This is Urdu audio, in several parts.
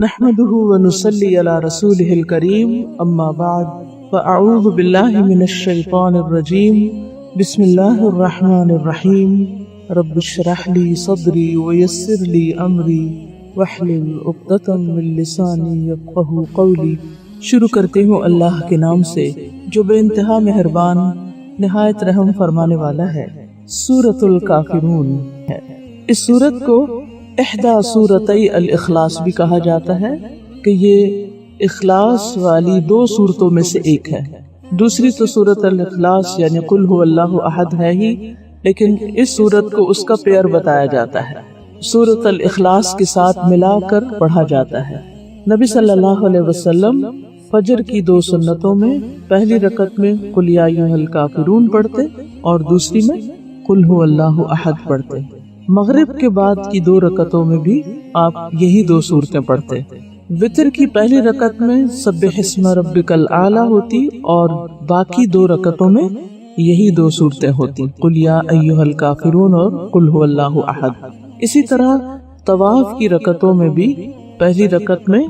نحمده ونصلي على رسوله الكريم اما بعد فاعوذ بالله من الشيطان الرجيم بسم الله الرحمن الرحيم رب اشرح لي صدري ويسر لي امري واحلل عقدة من لساني يفقهوا قولي۔ شروع کرتے ہوں اللہ کے نام سے جو بے انتہا مہربان نہایت رحم فرمانے والا ہے۔ سورۃ الکافرون ہے۔ اس سورت کو احدی سورتي الاخلاص بھی کہا جاتا ہے کہ یہ اخلاص والی دو صورتوں میں سے ایک ہے۔ دوسری تو سورۃ الاخلاص یعنی قل هو اللہ احد ہے ہی، لیکن اس سورت کو اس کا پیئر بتایا جاتا ہے، سورۃ الاخلاص کے ساتھ ملا کر پڑھا جاتا ہے۔ نبی صلی اللہ علیہ وسلم فجر کی دو سنتوں میں پہلی رکعت میں قل یا ایھا الکافرون پڑھتے اور دوسری میں قل هو اللہ احد پڑھتے۔ مغرب کے بعد کی دو رکعتوں میں بھی آپ یہی دو صورتیں پڑھتے۔ وتر کی پہلی رکعت میں سبح اسم ربک الاعلی ہوتی اور باقی دو رکعتوں میں یہی دو صورتیں ہوتی، قل یا ایھا الکافرون اور قل هو اللہ احد۔ اسی طرح طواف کی رکعتوں میں بھی پہلی رکعت میں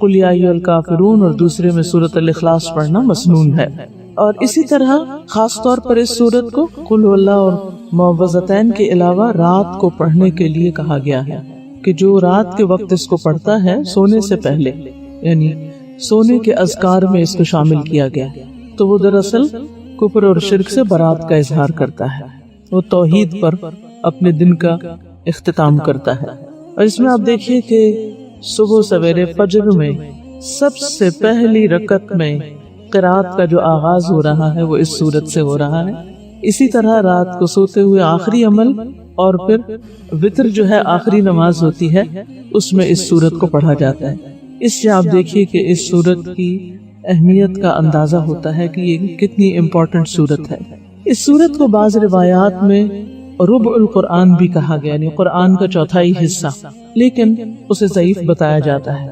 قل یا ایھا الکافرون اور دوسرے میں سورۃ الاخلاص پڑھنا مسنون ہے۔ اور اسی طرح خاص طور پر اس سورت کو قل هو اللہ اور معوذتین کے علاوہ رات کو پڑھنے کے لیے کہا گیا ہے کہ جو رات کے وقت اس کو پڑھتا ہے سونے سے پہلے، یعنی سونے کے اذکار میں اس کو شامل کیا گیا، تو وہ دراصل کفر اور شرک سے برات کا اظہار کرتا ہے، وہ توحید پر اپنے دن کا اختتام کرتا ہے۔ اور اس میں آپ دیکھیے کہ صبح سویرے فجر میں سب سے پہلی رکعت میں قرات کا جو آغاز ہو رہا ہے وہ اس سورت سے ہو رہا ہے۔ اسی طرح رات کو سوتے ہوئے آخری عمل اور پھر وتر جو ہے آخری نماز ہوتی ہے، اس میں اس سورت کو پڑھا جاتا ہے۔ اس سے آپ دیکھیے کہ اس سورت کی اہمیت کا اندازہ ہوتا ہے کہ یہ کتنی امپورٹنٹ سورت ہے۔ اس سورت کو بعض روایات میں ربع القرآن بھی کہا گیا، یعنی قرآن کا چوتھائی حصہ، لیکن اسے ضعیف بتایا جاتا ہے۔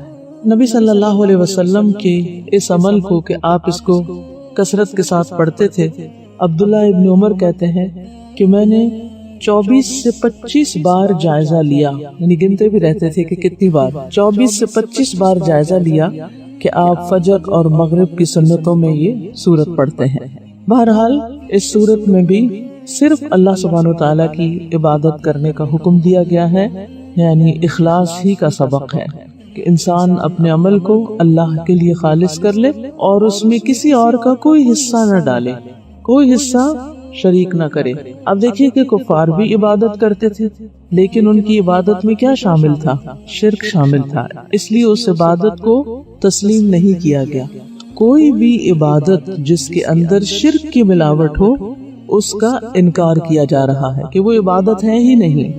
نبی صلی اللہ علیہ وسلم کے اس عمل کو کہ آپ اس کو کثرت کے ساتھ پڑھتے تھے، عبداللہ ابن عمر کہتے ہیں کہ میں نے 24 سے 25 بار جائزہ لیا، یعنی گنتے بھی رہتے تھے کہ کتنی بار، 24 سے 25 بار جائزہ لیا کہ آپ فجر اور مغرب کی سنتوں میں یہ سورت پڑھتے ہیں۔ بہرحال اس سورت میں بھی صرف اللہ سبحانہ وتعالیٰ کی عبادت کرنے کا حکم دیا گیا ہے، یعنی اخلاص ہی کا سبق ہے کہ انسان اپنے عمل کو اللہ کے لیے خالص کر لے اور اس میں کسی اور کا کوئی حصہ نہ ڈالے، کوئی حصہ شریک نہ کرے۔ اب دیکھیے کہ کفار بھی عبادت کرتے تھے، لیکن ان کی عبادت میں کیا شامل تھا؟ شرک شامل تھا، اس لیے اس عبادت کو تسلیم نہیں کیا گیا۔ کوئی بھی عبادت جس کے اندر شرک کی ملاوٹ ہو اس کا انکار کیا جا رہا ہے کہ وہ عبادت ہے ہی نہیں۔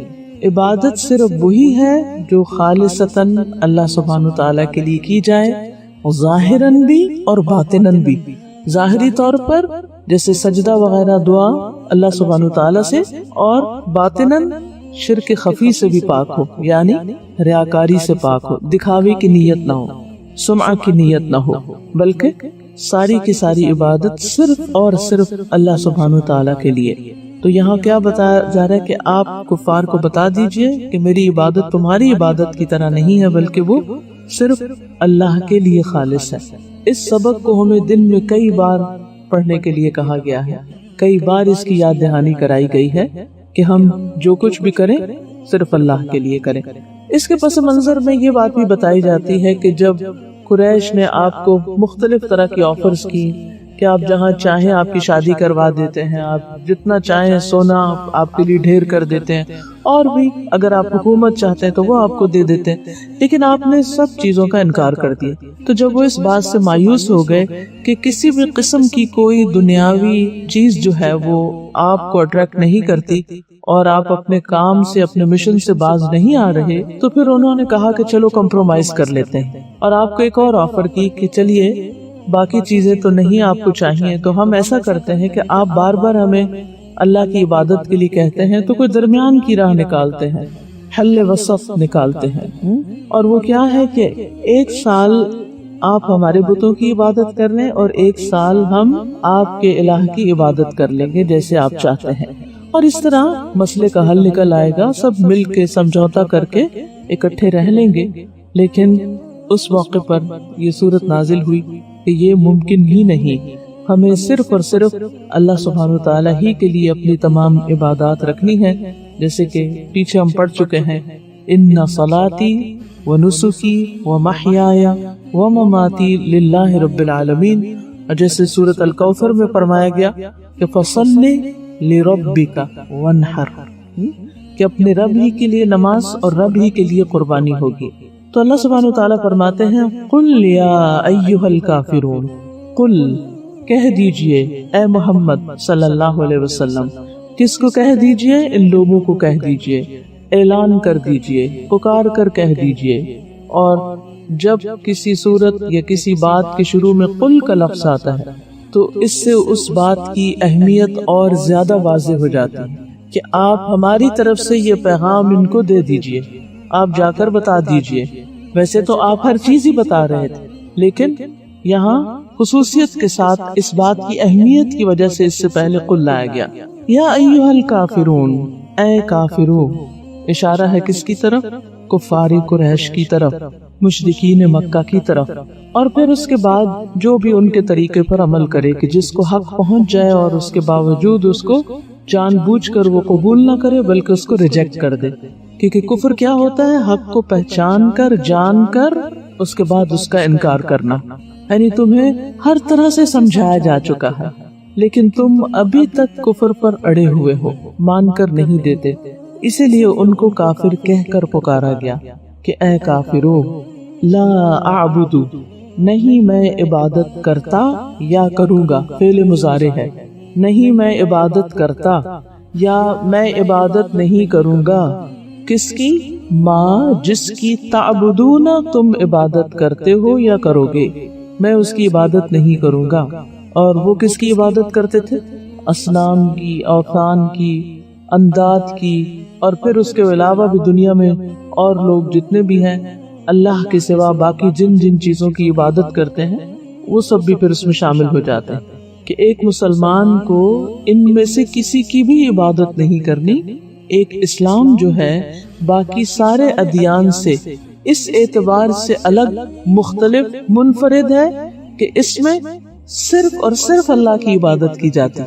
عبادت صرف وہی ہے جو خالصتاً اللہ سبحانہ وتعالیٰ کے لیے کی جائے، ظاہراً بھی اور باطناً بھی۔ ظاہری طور پر جیسے سجدہ وغیرہ دعا اللہ سبحانہ وتعالیٰ سے، اور باطناً شرک خفی سے بھی پاک ہو، یعنی ریاکاری سے پاک ہو، دکھاوے کی نیت نہ ہو، سمعہ کی نیت نہ ہو، بلکہ ساری کی ساری عبادت صرف اور صرف اللہ سبحانہ وتعالیٰ کے لیے۔ تو یہاں کیا بتایا جا رہا ہے کہ آپ کفار کو بتا دیجئے کہ میری عبادت تمہاری عبادت کی طرح نہیں ہے، بلکہ وہ صرف اللہ کے لیے خالص ہے۔ اس سبق کو ہمیں دن میں کئی بار پڑھنے کے لیے کہا گیا ہے، کئی بار اس کی یاد دہانی کرائی گئی ہے کہ ہم جو کچھ بھی کریں صرف اللہ کے لیے کریں۔ اس کے پس منظر میں یہ بات بھی بتائی جاتی ہے کہ جب قریش نے آپ کو مختلف طرح کی آفرز کی کہ آپ جہاں چاہیں آپ کی شادی کروا دیتے ہیں، آپ جتنا چاہیں سونا آپ کے لیے ڈھیر کر دیتے ہیں، اور بھی اگر آپ حکومت چاہتے ہیں تو وہ آپ کو دے دیتے ہیں، لیکن آپ نے سب چیزوں کا انکار کر دیا۔ تو جب وہ اس بات سے مایوس ہو گئے کہ کسی بھی قسم کی کوئی دنیاوی چیز جو ہے وہ آپ کو اٹریکٹ نہیں کرتی اور آپ اپنے کام سے اپنے مشن سے باز نہیں آ رہے، تو پھر انہوں نے کہا کہ چلو کمپرومائز کر لیتے ہیں، اور آپ کو ایک اور آفر کی کہ چلیے باقی چیزیں تو نہیں آپ کو چاہیے، تو ہم ایسا کرتے ہیں کہ آپ بار بار ہمیں اللہ کی عبادت کے لیے کہتے ہیں تو کوئی درمیان کی راہ نکالتے ہیں، حل وسط نکالتے ہیں، اور وہ کیا ہے کہ 1 سال آپ ہمارے بتوں کی عبادت کر لیں اور 1 سال ہم آپ کے الہ کی عبادت کر لیں گے جیسے آپ چاہتے ہیں، اور اس طرح مسئلے کا حل نکل آئے گا، سب مل کے سمجھوتا کر کے اکٹھے رہ لیں گے۔ لیکن اس موقع پر یہ صورت نازل ہوئی کہ یہ ممکن ہی نہیں، ہمیں صرف اور صرف اللہ سبحانہ وتعالی ہی کے لیے اپنی تمام عبادات رکھنی ہے، جیسے کہ پیچھے ہم پڑھ چکے ہیں ان صلاتی ونسکی ومحیای ومماتی للہ رب العالمین، اور جیسے سورۃ الکوثر میں فرمایا گیا کہ فصل لربک وانحر، کہ اپنے رب ہی کے لیے نماز اور رب ہی کے لیے قربانی ہوگی۔ تو اللہ سبحانہ وتعالیٰ فرماتے ہیں قل یا ایھا الکافرون، قل کہہ دیجئے اے محمد صلی اللہ علیہ وسلم، کس کو کہہ دیجئے؟ ان لوگوں کو کہہ دیجئے، اعلان کر دیجئے، پکار کر کہہ دیجئے۔ اور جب کسی صورت یا کسی بات کے شروع میں قل کا لفظ آتا ہے تو اس سے اس بات کی اہمیت اور زیادہ واضح ہو جاتی ہے کہ آپ ہماری طرف سے یہ پیغام ان کو دے دیجئے، آپ جا کر بتا دیجئے۔ ویسے تو آپ ہر چیز ہی بتا رہے تھے، لیکن یہاں خصوصیت کے ساتھ اس بات کی اہمیت کی وجہ سے اس سے پہلے قل لایا گیا۔ یا ایھا الکافرون، اے کافرو، اشارہ ہے کس کی طرف؟ کفار قریش کی طرف، مشرکین مکہ کی طرف۔ اور پھر اس کے بعد جو بھی ان کے طریقے پر عمل کرے کہ جس کو حق پہنچ جائے اور اس کے باوجود اس کو جان بوجھ کر وہ قبول نہ کرے بلکہ اس کو ریجیکٹ کر دے، کیونکہ کفر کیا ہوتا ہے؟ حق کو پہچان کر، جان کر، اس کے بعد اس کا انکار کرنا۔ یعنی تمہیں ہر طرح سے سمجھایا جا چکا ہے لیکن تم ابھی تک کفر پر اڑے ہوئے ہو، مان کر نہیں دیتے، اسی لیے ان کو کافر کہہ کر پکارا گیا کہ اے کافرو، لا اعبد، نہیں میں عبادت کرتا یا کروں گا، فعل مضارع ہے، نہیں میں عبادت کرتا یا میں عبادت نہیں کروں گا، کس کی؟ ماں جس کی تعبدون تم عبادت کرتے ہو یا کرو گے، میں اس کی عبادت نہیں کروں گا۔ اور وہ کس کی عبادت کرتے تھے؟ اصنام کی، اوثان کی، انداد کی، اور پھر اس کے علاوہ بھی دنیا میں اور لوگ جتنے بھی ہیں اللہ کے سوا باقی جن جن چیزوں کی عبادت کرتے ہیں وہ سب بھی پھر اس میں شامل ہو جاتے ہیں کہ ایک مسلمان کو ان میں سے کسی کی بھی عبادت نہیں کرنی۔ ایک اسلام جو ہے باقی سارے ادیان سے اس اعتبار سے الگ، مختلف، منفرد ہے کہ اس میں صرف اور صرف اللہ کی عبادت کی جاتی،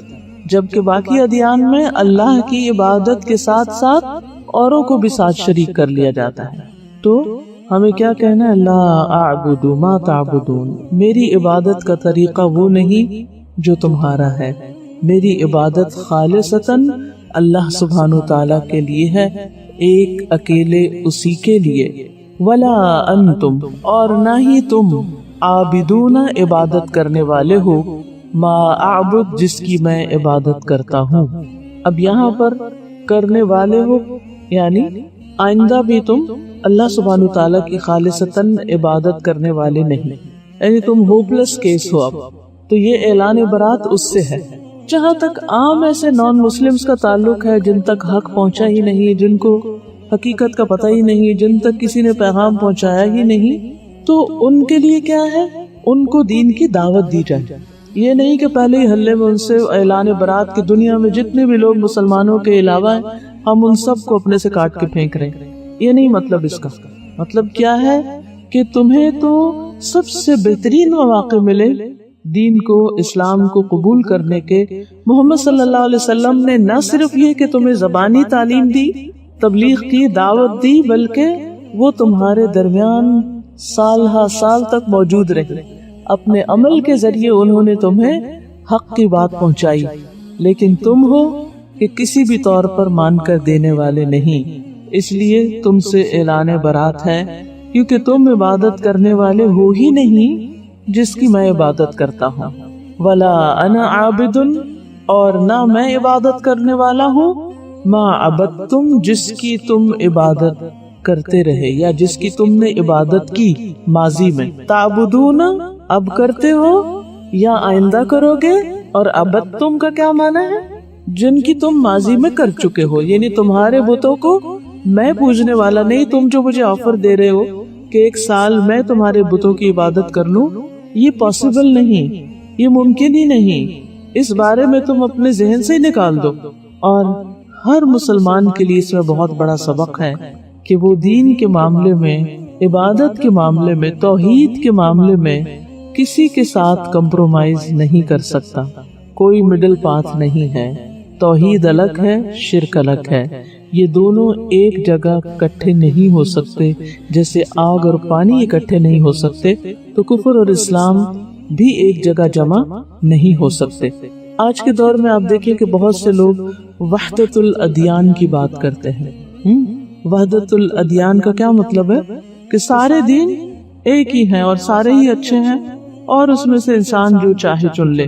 جبکہ باقی ادیان میں اللہ کی عبادت کے ساتھ ساتھ اوروں کو بھی ساتھ شریک کر لیا جاتا ہے۔ تو ہمیں کیا کہنا ہے؟ لا اعبد ما تعبدون، میری عبادت کا طریقہ وہ نہیں جو تمہارا ہے، میری عبادت خالصتاً اللہ سبحانہ تعالیٰ کے لیے ہے، ایک اکیلے اسی کے لیے۔ ولا انتم، اور نہ ہی تم، عابدون عبادت کرنے والے ہو، ما اعبد جس کی میں عبادت کرتا ہوں۔ اب یہاں پر کرنے والے ہو یعنی آئندہ بھی تم اللہ سبحانہ تعالیٰ کی خالصتاً عبادت کرنے والے نہیں، یعنی تم ہوپلس کیس ہو۔ اب تو یہ اعلان برات اس سے ہے۔ جہاں تک عام ایسے نان مسلمز کا تعلق ہے جن تک حق پہنچا ہی نہیں، جن کو حقیقت کا پتہ ہی نہیں، جن تک کسی نے پیغام پہنچایا ہی نہیں، تو ان کے لیے کیا ہے؟ ان کو دین کی دعوت دی جائے۔ یہ نہیں کہ پہلے ہی حلے میں ان سے اعلان برات کی دنیا میں جتنے بھی لوگ مسلمانوں کے علاوہ ہیں ہم ان سب کو اپنے سے کاٹ کے پھینک رہے ہیں، یہ نہیں مطلب اس کا۔ مطلب کیا ہے کہ تمہیں تو سب سے بہترین مواقع ملے دین کو، اسلام کو قبول کرنے کے۔ محمد صلی اللہ علیہ وسلم نے نہ صرف یہ کہ تمہیں زبانی تعلیم دی، تبلیغ کی، دعوت دی، بلکہ وہ تمہارے درمیان سال ہا سال تک موجود رہے، اپنے عمل کے ذریعے انہوں نے تمہیں حق کی بات پہنچائی، لیکن تم ہو کہ کسی بھی طور پر مان کر دینے والے نہیں، اس لیے تم سے اعلان برات ہے، کیونکہ تم عبادت کرنے والے ہو ہی نہیں جس کی میں عبادت کرتا ہوں۔ ولا انا عابد، اور نہ میں عبادت کرنے والا ہوں، ما عبدتم جس کی تم عبادت کرتے رہے یا جس کی تم نے عبادت کی ماضی میں۔ تعبدون اب کرتے ہو یا آئندہ کرو گے، اور عبدتم کا کیا معنی ہے؟ جن کی تم ماضی میں کر چکے ہو، یعنی تمہارے بتوں کو میں پوجنے والا نہیں۔ تم جو مجھے آفر دے رہے ہو کہ ایک سال میں تمہارے بتوں کی عبادت کر لوں، یہ پاسبل نہیں، یہ ممکن ہی نہیں، اس بارے میں تم اپنے ذہن سے ہی نکال دو۔ اور ہر مسلمان کے لیے اس میں بہت بڑا سبق ہے کہ وہ دین کے معاملے میں عبادت کے معاملے میں، توحید کے معاملے میں کسی کے ساتھ کمپرومائز نہیں کر سکتا، کوئی مڈل پاتھ نہیں ہے۔ توحید الگ ہے، شرک الگ ہے، یہ دونوں ایک جگہ اکٹھے نہیں ہو سکتے، جیسے آگ اور پانی اکٹھے نہیں ہو سکتے، تو کفر اور اسلام بھی ایک جگہ جمع نہیں ہو سکتے۔ آج کے دور میں آپ دیکھیں کہ بہت سے لوگ وحدت الادیان کی بات کرتے ہیں۔ وحدت الادیان کا کیا مطلب ہے؟ کہ سارے دین ایک ہی ہیں اور سارے ہی اچھے ہیں، اور اس میں سے انسان جو چاہے چن لے۔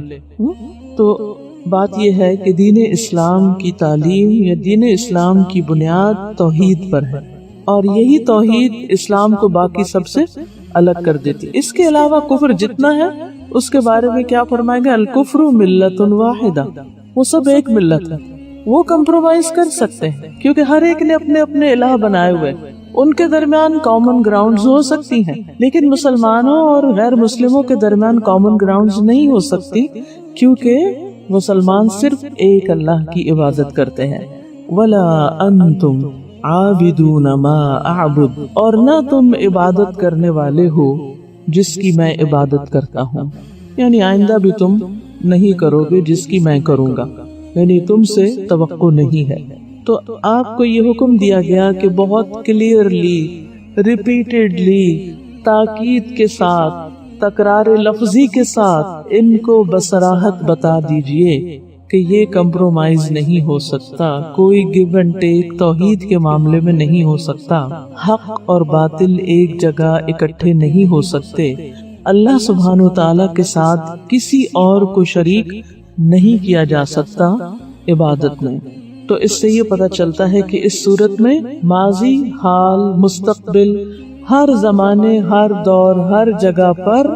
تو بات یہ ہے کہ دین اسلام کی تعلیم یا دین اسلام کی بنیاد توحید پر ہے، اور یہی توحید اسلام کو باقی سب سے الگ کر دیتی۔ اس کے علاوہ کفر جتنا ہے اس کے بارے میں کیا فرمائیں گے؟ الکفر ملت واحدہ، وہ سب ایک ملت ہے، وہ کمپرومائز کر سکتے ہیں کیونکہ ہر ایک نے اپنے اپنے الہ بنائے ہوئے، ان کے درمیان کامن گراؤنڈز ہو سکتی ہیں، لیکن مسلمانوں اور غیر مسلموں کے درمیان کامن گراؤنڈز نہیں ہو سکتی، کیونکہ مسلمان صرف ایک اللہ کی عبادت کرتے ہیں۔ وَلَا أَنْتُمْ عَابِدُونَ مَا أَعْبُدُ، اور نہ تم عبادت کرنے والے ہو جس کی میں عبادت کرتا ہوں، یعنی آئندہ بھی تم نہیں کرو گے جس کی میں کروں گا، یعنی تم سے توقع نہیں ہے۔ تو آپ کو یہ حکم دیا گیا کہ بہت کلیئرلی، ریپیٹڈلی، تاکید کے ساتھ، تکرار لفظی کے ساتھ ان کو بصراحت بتا دیجئے کہ یہ کمپرومائز نہیں ہو سکتا، کوئی گیو اینڈ ٹیک توحید کے معاملے میں نہیں ہو سکتا، حق اور باطل ایک جگہ اکٹھے نہیں ہو سکتے، اللہ سبحانہ و تعالیٰ کے ساتھ کسی اور کو شریک نہیں کیا جا سکتا عبادت میں۔ تو اس سے یہ پتہ چلتا ہے کہ اس صورت میں ماضی، حال، مستقبل، ہر زمانے، ہر دور، ہر جگہ پر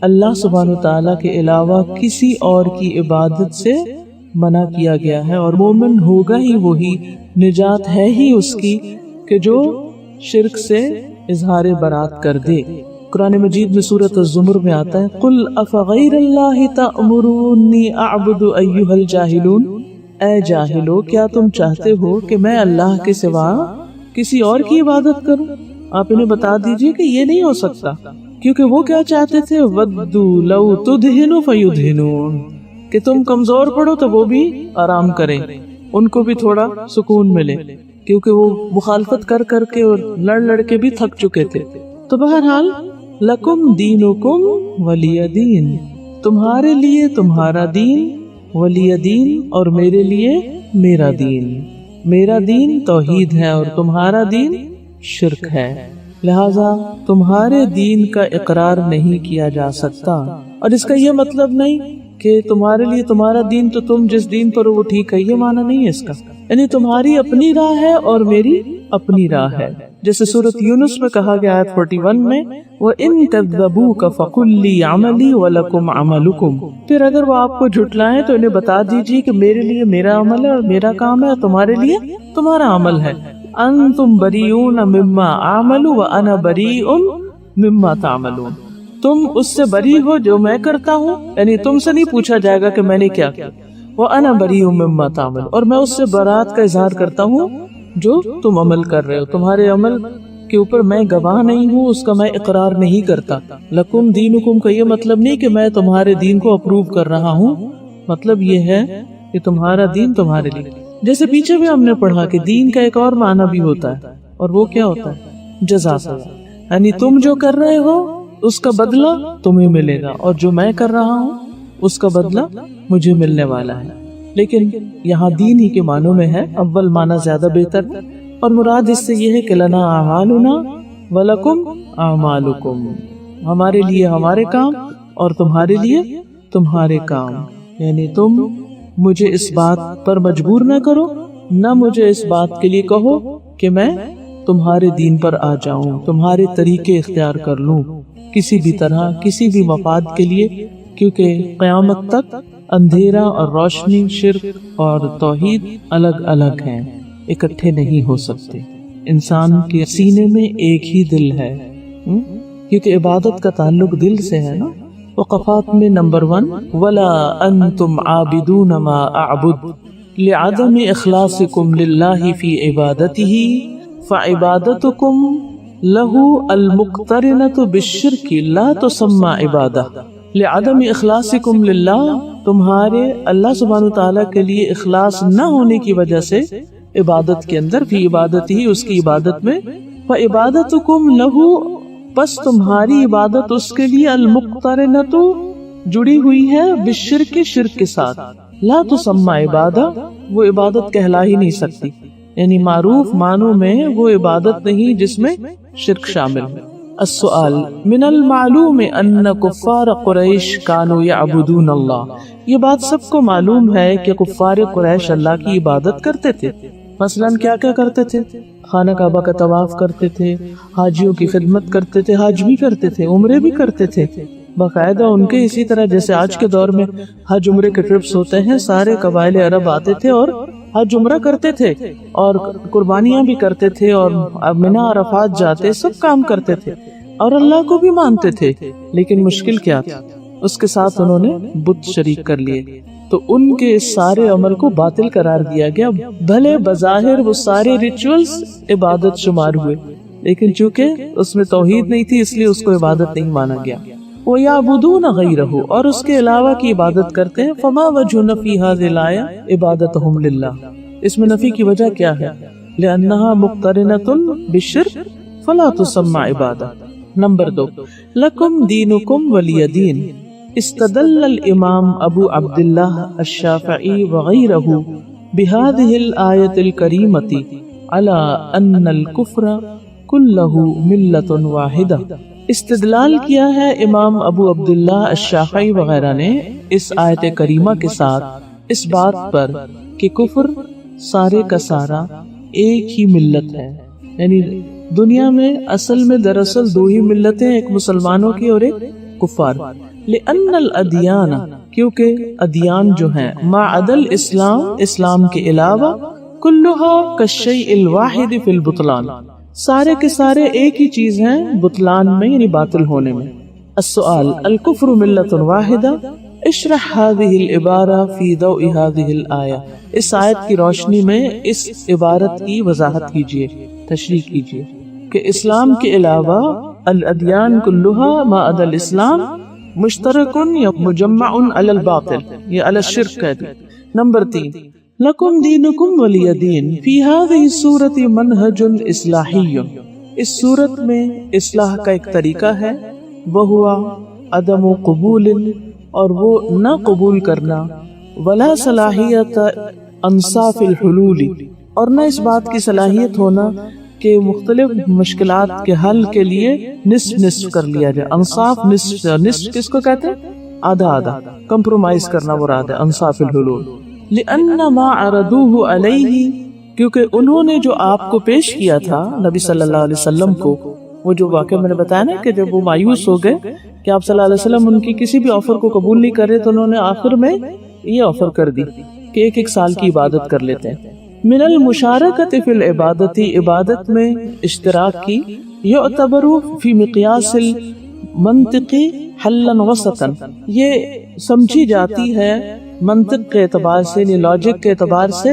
اللہ سبحانہ وتعالیٰ کے علاوہ کسی اور کی عبادت سے منع کیا گیا ہے، اور مومن ہوگا ہی وہی، نجات ہے ہی اس کی کہ جو شرک سے اظہار برات کر دے۔ قرآن مجید میں سورۃ الزمر میں آتا ہے قُلْ أَفَغَيْرَ اللَّهِ تَأْمُرُونِّي أَعْبُدُ أَيُّهَا الْجَاهِلُونَ، اے جاہلو کیا تم چاہتے ہو کہ میں اللہ کے سوا کسی اور کی عبادت کروں؟ آپ انہیں بتا دیجئے کہ یہ نہیں ہو سکتا، کیونکہ وہ کیا چاہتے تھے؟ وَدُّوا لَوْ تُدْهِنُ فَيُدْهِنُونَ، کہ تم کمزور پڑو تو وہ بھی آرام کریں، ان کو بھی تھوڑا سکون ملے، کیونکہ وہ مخالفت کر کر کے اور لڑ لڑ کے بھی تھک چکے تھے۔ تو بہرحال لَكُمْ دِينُكُمْ وَلِيَ دِينِ، تمہارے لیے تمہارا دین، ولی دین، اور میرے لیے میرا دین۔ میرا دین توحید ہے اور تمہارا دین شرک ہے، لہذا تمہارے دین کا اقرار نہیں کیا جا سکتا۔ اور اس کا یہ مطلب نہیں کہ تمہارے لیے تمہارا دین تو تم جس دین پر ہو وہ ٹھیک ہے، یہ معنی نہیں ہے اس کا، یعنی تمہاری اپنی راہ ہے اور میری اپنی راہ ہے، جیسے سورۃ یونس میں کہا گیا آیت 41 میں وَإِن كَذَّبُوكَ فَقُلْ لِي عَمَلِي وَلَكُمْ عَمَلُكُمْ، پھر اگر وہ آپ کو جھٹلائیں تو انہیں بتا دیجیے کہ میرے لیے میرا عمل ہے اور میرا کام ہے، اور تمہارے لیے تمہارا عمل ہے۔ أَنْتُمْ بَرِيئُونَ مِمَّا أَعْمَلُ وَأَنَا بَرِيءٌ مِمَّا تَعْمَلُونَ، تم اس سے بری ہو جو میں کرتا ہوں، یعنی تم سے نہیں پوچھا جائے گا کہ میں نے کیا کیا، وَأَنَا بَرِيءٌ مِمَّا تَعْمَلُونَ، اور میں اس سے برات کا اظہار کرتا ہوں جو تم عمل کر رہے ہو، تمہارے عمل کے اوپر میں گواہ نہیں ہوں، اس کا میں اقرار نہیں کرتا۔ لکم دینکم کا یہ مطلب نہیں کہ میں تمہارے دین کو اپروو کر رہا ہوں، مطلب یہ ہے کہ تمہارا دین تمہارے لیے، جیسے پیچھے بھی ہم نے پڑھا کہ دین کا ایک اور معنی بھی ہوتا ہے، اور وہ کیا ہوتا ہے؟ جزا سزا، یعنی تم جو کر رہے ہو اس کا بدلہ تمہیں ملے گا، اور جو میں کر رہا ہوں اس کا بدلہ مجھے ملنے والا ہے۔ لیکن یہاں دین ہی کے معنوں میں ہے، اول معنی زیادہ بہتر ہے، اور مراد اس سے یہ ہے کہ لنا اعمالنا ولکم اعمالکم، ہمارے لیے ہمارے کام اور تمہارے لیے تمہارے کام، یعنی تم مجھے اس بات پر مجبور نہ کرو، نہ مجھے اس بات کے لیے کہو کہ میں تمہارے دین پر آ جاؤں، تمہارے طریقے اختیار کر لوں کسی بھی طرح، کسی بھی مفاد کے لیے، کیونکہ قیامت تک اندھیرا اور روشنی، شرک اور توحید الگ الگ ہیں، اکٹھے نہیں ہو سکتے۔ انسان کے سینے میں ایک ہی دل ہے، کیونکہ عبادت کا تعلق دل سے ہے نا۔ وقفات میں نمبر 1 وَلَا أَنْتُمْ عَابِدُونَ مَا أَعْبُدُ لِعَدَمِ إِخْلَاصِكُمْ لِلَّهِ فِي عِبَادَتِهِ فَعِبَادَتُكُمْ لہو المقترنۃ بالشرک لا تسمى عبادہ لعدم اخلاصکم للہ، تمہارے اللہ سبحانہ تعالیٰ کے لیے اخلاص نہ ہونے کی وجہ سے عبادت کے اندر، فی عبادت ہی، اس کی عبادت میں، فعبادتکم لہو، پس تمہاری عبادت اس کے لیے، المقترنۃ جڑی ہوئی ہے، بالشرک، شرک کے ساتھ، لا تسمى عبادہ، وہ عبادت کہلا ہی نہیں سکتی، یعنی معروف معنوں میں وہ عبادت نہیں جس میں شرک شامل ہے۔ السؤال من المعلوم ان کفار قریش کانوا یعبدون اللہ، یہ بات سب کو معلوم ہے کہ کفار قریش اللہ کی عبادت کرتے تھے۔ مثلاً کیا کیا کرتے تھے؟ خانہ کعبہ کا طواف کرتے تھے، حاجیوں کی خدمت کرتے تھے، حج بھی کرتے تھے، عمرے بھی کرتے تھے باقاعدہ ان کے، اسی طرح جیسے آج کے دور میں حج عمرے کے ٹرپس ہوتے ہیں، سارے قبائل عرب آتے تھے اور حج عمرہ کرتے تھے اور قربانیاں بھی کرتے تھے اور منی عرفات جاتے، سب کام کرتے تھے اور اللہ کو بھی مانتے تھے، لیکن مشکل کیا تھا؟ اس کے ساتھ انہوں نے بت شریک کر لیے، تو ان کے اس سارے عمل کو باطل قرار دیا گیا، بھلے بظاہر وہ سارے ریچولز عبادت شمار ہوئے، لیکن چونکہ اس میں توحید نہیں تھی اس لیے اس کو عبادت نہیں مانا گیا۔ وَيَعْبُدُونَ غَيْرَهُ، اور اس کے علاوہ کی عبادت کرتے ہیں۔ فَمَا وَجْهُ نَفِي هَذِهِ الْآيَةِ عِبَادَتُهُمْ لِلَّهِ، اس میں نفی کی وجہ کیا ہے؟ لِأَنَّهَا مُقْتَرِنَةٌ بِالشِّرْكِ فَلَا تُسَمَّى عِبَادَةً۔ نمبر 2، لَكُمْ دِينُكُمْ وَلِيَ دِينِ۔ استدل الامام ابو عبداللہ الشافعی وغیرہ بهذه الآیۃ الکریمۃ علی ان الکفر کلہ ملۃ واحدہ۔ استدلال کیا ہے امام ابو عبداللہ الشافعی وغیرہ نے اس آیت کریمہ کے ساتھ اس بات پر کہ کفر سارے کا سارا ایک ہی ملت ہے، یعنی دنیا میں اصل میں دراصل دو ہی ملتیں، ایک مسلمانوں کی اور ایک کفار۔ لأن الادیان، کیونکہ ادیان جو ہیں، ما عدا الاسلام، اسلام کے علاوہ، کلھا کالشیء الواحد فی البطلان، سارے کے سارے ایک ہی چیز ہیں بطلان میں، یعنی باطل ہونے میں۔ السؤال الکفر ملۃ واحدہ، اشرح هذه العبارہ فی ضوء هذه الآیہ، اس آیت کی روشنی میں اس عبارت کی وضاحت کیجیے، تشریح کیجیے کہ اسلام کے علاوہ الادیان کلھا ما عدا الاسلام مشترکن یا مجمع علی الباطل، یا علی الشرک کہہ دیں۔ نمبر 3، لکم دینکم ولی دین، فی هذه السورۃ منہج اصلاحی، اس سورت میں اصلاح کا ایک طریقہ ہے، وہو عدم قبول، اور وہ نہ قبول کرنا، ولا صلاحیت انصاف الحلول، اور نہ اس بات کی صلاحیت ہونا کہ مختلف مشکلات کے حل کے لیے نصف نصف کر لیا جائے۔ انصاف نصف، نصف کس کو کہتے ہیں؟ آدھا آدھا، کمپرومائز کرنا مراد ہے انصاف الحلول۔ لأن ما عرضوه علیہ، کیونکہ انہوں نے جو آپ کو پیش کیا تھا نبی صلی اللہ علیہ وسلم کو، وہ جو واقعہ میں نے بتایا نا کہ جب وہ مایوس ہو گئے کہ آپ صلی اللہ علیہ وسلم ان کی کسی بھی آفر کو قبول نہیں کر رہے، تو انہوں نے آخر میں یہ آفر کر دی کہ ایک ایک سال کی عبادت کر لیتے ہیں۔ من المشارکت فی العبادت، عبادت میں اشتراک کی، یعتبر فی مقیاس المنطق حلا وسطا، یہ سمجھی جاتی ہے منطق کے اعتبار سے، یعنی لاجک کے اعتبار سے،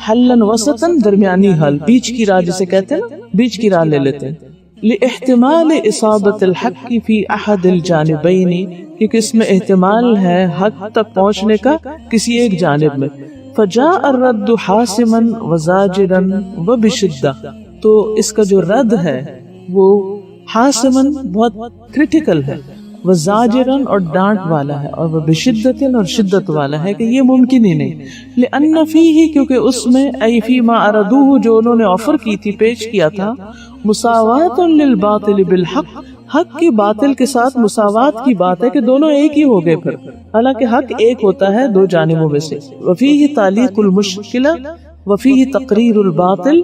حلا وسطا درمیانی حل، بیچ کی راہ جسے کہتے ہیں نا، بیچ کی راہ لے لیتے ہیں۔ لاحتمال اصابت الحق فی احد الجانبین، کیونکہ اس میں احتمال ہے حق تک پہنچنے کا کسی ایک جانب میں۔ فجاء الرد حاسما وزاجرا وبشدہ، تو اس کا جو رد ہے وہ حاسما بہت کریٹیکل ہے، وزاجرا اور ڈانٹ والا ہے، اور وبشدۃ اور شدت والا ہے کہ یہ ممکن ہی نہیں۔ لأن فیہ، کیونکہ اس میں، ای فی ما اردوہ، جو انہوں نے آفر کی تھی، پیش کیا تھا، مساوات للباطل بالحق، حق کی باطل کے ساتھ مساوات کی بات ہے کہ دونوں ایک ہی ہو گئے پھر، حالانکہ حق ایک ہوتا ہے دو جانبوں میں سے۔ وفیہ تعلیق المشکلہ وفیہ تقریر الباطل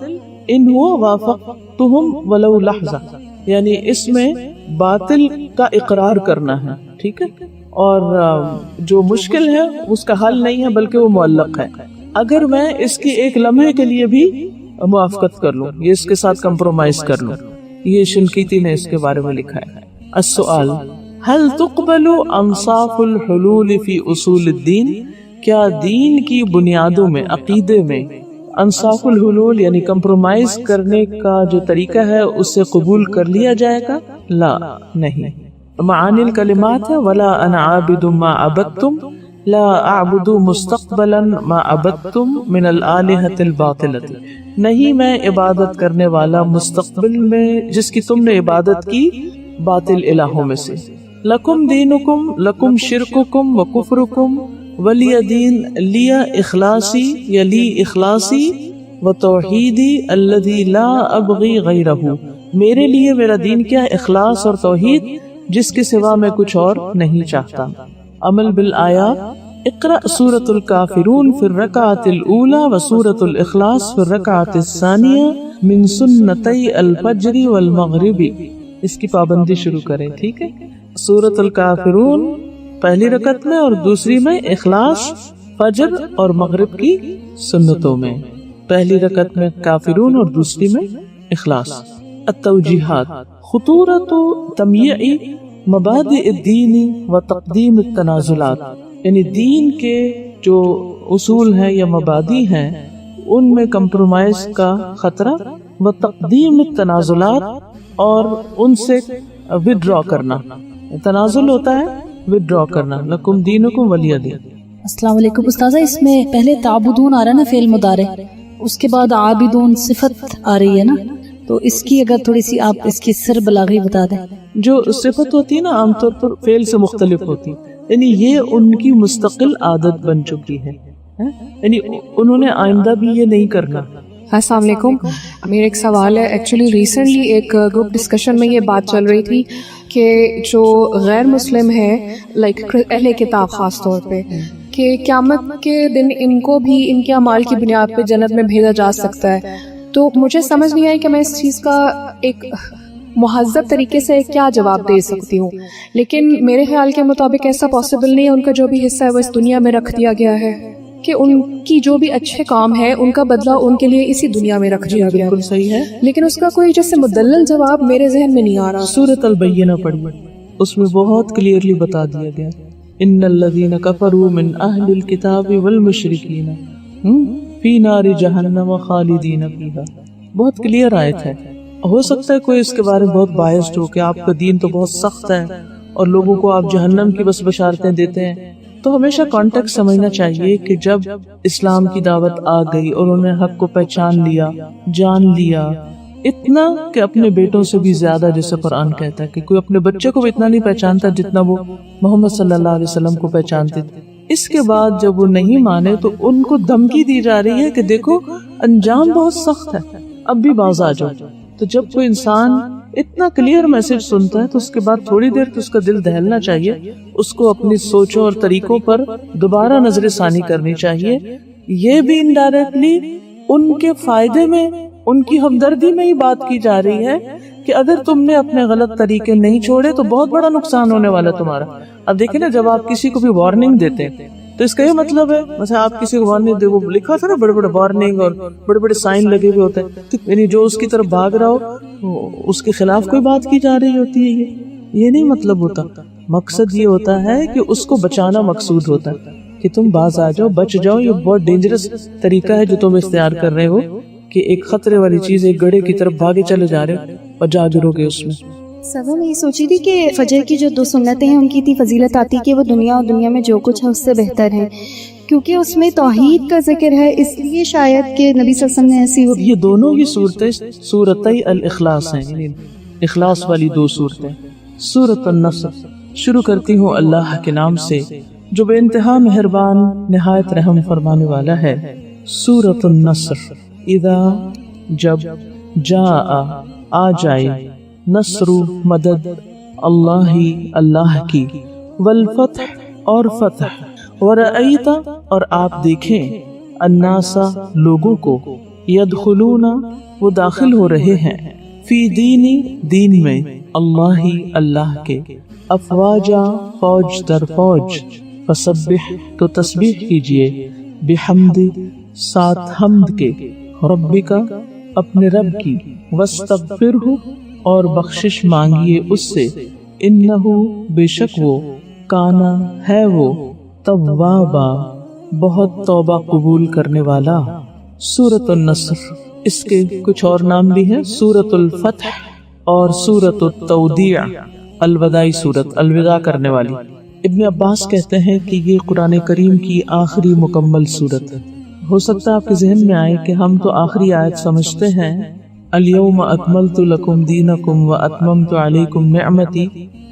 ان ہوا وافقتہم ولو لحظہ، یعنی اس میں باطل کا اقرار کرنا ہے، ٹھیک ہے، اور جو مشکل ہے اس کا حل نہیں ہے بلکہ وہ معلق ہے، اگر میں اس کی ایک لمحے کے لیے بھی موافقت کر لوں، یہ اس کے ساتھ کمپرومائز کر لوں۔ یہ شنقیطی نے اس کے بارے میں لکھا ہے۔ السؤال هل تقبل انصاف الحلول فی اصول الدین، کیا دین کی بنیادوں میں، عقیدے میں انصاف الحلول یعنی کمپرومائز کرنے کا جو طریقہ ہے اس سے قبول کر لیا جائے گا؟ لا، نہیں. معانی الکلمات ہے ولا انا عابد ما عبدتم لا اعبد مستقبلا ما عبدتم من الالہۃ الباطلۃ. نہیں میں عبادت کرنے والا مستقبل میں جس کی تم نے عبادت کی باطل الہوں میں سے. لکم دینکم لکم شرککم و کفرکم ولی دین لی اخلاصی یلی اخلاصی و توحیدی الذی لا ابغی غیرہ. میرے لیے میرا دین کیا ہے؟ اخلاص اور توحید جس کے سوا میں کچھ اور نہیں چاہتا. عمل بالآیات. اقرأ سورة الکافرون فی الرکعۃ الاولی و سورة الاخلاص فی الرکعۃ الثانیہ من سنتی الفجر والمغرب. اس کی پابندی شروع کریں، ٹھیک ہے؟ سورة الکافرون پہلی رکعت میں اور دوسری میں اخلاص فجر اور مغرب کی سنتوں میں. پہلی رکعت میں کافرون اور دوسری میں اخلاص. التوجیحات. خطورت تمیع مبادئ الدین و تقدیم التنازلات، یعنی دین کے جو اصول ہیں یا مبادی ہیں ان میں کمپرومائز کا خطرہ، و تقدیم التنازلات اور ان سے وڈرا کرنا. تنازل ہوتا ہے وڈرا کرنا. لکم دینکم ولی دین. السلام علیکم استاذہ، اس میں پہلے تعبدون آ رہا ہے نا فعل مضارع، اس کے بعد عابدون صفت آ رہی ہے نا، تو اس کی اگر تھوڑی سی آپ اس کی سر بلاغی بتا دیں. جو صفت ہوتی ہے نا عام طور پر فعل سے مختلف ہوتی، یعنی یہ ان کی مستقل عادت بن چکی ہے، یعنی انہوں نے آئندہ بھی یہ نہیں کرنا. السلام علیکم. میرا ایک سوال ہے. ایکچولی ریسنٹلی ایک گروپ ڈسکشن میں یہ بات چل رہی تھی کہ جو غیر مسلم ہے لائک اہل کتاب خاص طور پہ، کہ قیامت کے دن ان کو بھی ان کے اعمال کی بنیاد پہ جنت میں بھیجا جا سکتا ہے. تو مجھے سمجھ نہیں آئی کہ میں اس چیز کا ایک مہذب طریقے سے کیا جواب دے سکتی ہوں، لیکن میرے خیال کے مطابق ایسا پاسبل نہیں ہے. ان کا جو بھی حصہ ہے وہ اس دنیا میں رکھ دیا گیا ہے کہ ان کی جو بھی اچھے کام ہے ان کا بدلہ ان کے لیے اسی دنیا میں رکھ دیا گیا. بالکل صحیح ہے، لیکن اس کا کوئی جیسے مدلل جواب میرے ذہن میں نہیں آ رہا. سورۃ البینہ پڑھی، اس میں بہت کلیئرلی بتا دیا گیا ان الذین کفروا من اہل الکتاب والمشرکین فی نار جہنم خالدین فیہا. بہت کلیئر آیت ہے. ہو سکتا ہے کوئی اس کے بارے میں بہت بائسڈ ہو کہ آپ کا دین تو بہت سخت ہے اور لوگوں کو آپ جہنم کی بس بشارتیں دیتے ہیں. تو ہمیشہ کانٹیکٹ سمجھنا چاہیے کہ جب اسلام کی دعوت آ گئی اور انہوں نے حق کو پہچان لیا، جان لیا، اتنا کہ اپنے بیٹوں سے بھی زیادہ، جیسے قرآن کہتا ہے کہ کوئی اپنے بچے کو بھی اتنا نہیں پہچانتا جتنا وہ محمد صلی اللہ علیہ وسلم کو پہچانتے تھے. اس کے بعد جب وہ نہیں مانے تو ان کو دھمکی دی جا رہی ہے کہ دیکھو انجام بہت سخت ہے، اب بھی باز آ جاؤ. تو جب کوئی انسان اتنا کلیئر میسج سنتا ہے تو اس کے بعد تھوڑی دیر تو اس کا دل دہلنا چاہیے، اس کو اپنی سوچوں اور طریقوں پر دوبارہ نظر ثانی کرنی چاہیے. یہ بھی انڈائریکٹلی ان کے فائدے میں، ان کی ہمدردی میں ہی بات کی جا رہی ہے کہ اگر تم نے اپنے غلط طریقے نہیں چھوڑے تو بہت بڑا نقصان ہونے والا تمہارا. اب دیکھیں نا، جب آپ کسی کو بھی وارننگ دیتے ہیں تو اس کا یہ مطلب ہے، مثلا آپ کسی کو وارننگ دے، وہ لکھا تھا نا بڑے بڑے وارننگ اور بڑے بڑے سائن لگے ہوئے ہوتے ہیں، یعنی جو اس کی طرف بھاگ رہا ہو اس کے خلاف کوئی بات کی جا رہی ہوتی ہے. یہ نہیں مطلب ہوتا. مقصد یہ ہوتا ہے کہ اس کو بچانا مقصود ہوتا ہے کہ تم باز آ جاؤ، بچ جاؤ. یہ بہت ڈینجرس طریقہ ہے جو تم اختیار کر رہے ہو کہ ایک خطرے والی چیز، ایک گڑھے کی طرف بھاگے چلے جا رہے ہو اور جا گرو گے اس میں. سبا میں یہ سوچی تھی کہ فجر کی جو 2 سنتیں ہیں ان کی اتنی فضیلت آتی کہ وہ دنیا اور دنیا میں جو کچھ ہے اس سے بہتر ہے، کیونکہ اس میں توحید کا ذکر ہے، اس لیے شاید کہ نبی صلی اللہ علیہ وسلم نے ایسی یہ دونوں ہی صورتیں سورتِ الاخلاص ہیں، یعنی اخلاص والی 2 صورتیں. سورۃ النصر شروع کرتی ہوں اللہ کے نام سے جو بے انتہا مہربان نہایت رحم فرمانے والا ہے. سورۃ النصر. اذا جب، جاء آ جائے، نصر مدد، اللہ اللہ کی، والفتح اور فتح، ورأیت اور آپ دیکھیں، الناس لوگوں کو، یدخلون وہ داخل ہو رہے ہیں، فی دینی دین میں، اللہ اللہ کے، افواجا فوج در فوج، فسبح تو تسبیح کیجئے، بحمد ساتھ حمد کے، ربک اپنے رب کی، واستغفرہ اور بخشش مانگیے اس سے، انہو بے شک وہ، کانا ہے وہ، توابا بہت توبہ قبول کرنے والا، سورۃ النصر، اس کے کچھ اور نام بھی ہیں، سورۃ الفتح اور سورۃ التودیع، الوداعی سورت، الوداع کرنے والی۔ ابن عباس کہتے ہیں کہ یہ قرآن کریم کی آخری مکمل سورت ہے۔ ہو سکتا ہے آپ کے ذہن میں آئے کہ ہم تو آخری آیت سمجھتے ہیں، الیوم اکملت لکم دینکم واتممت علیکم نعمتی،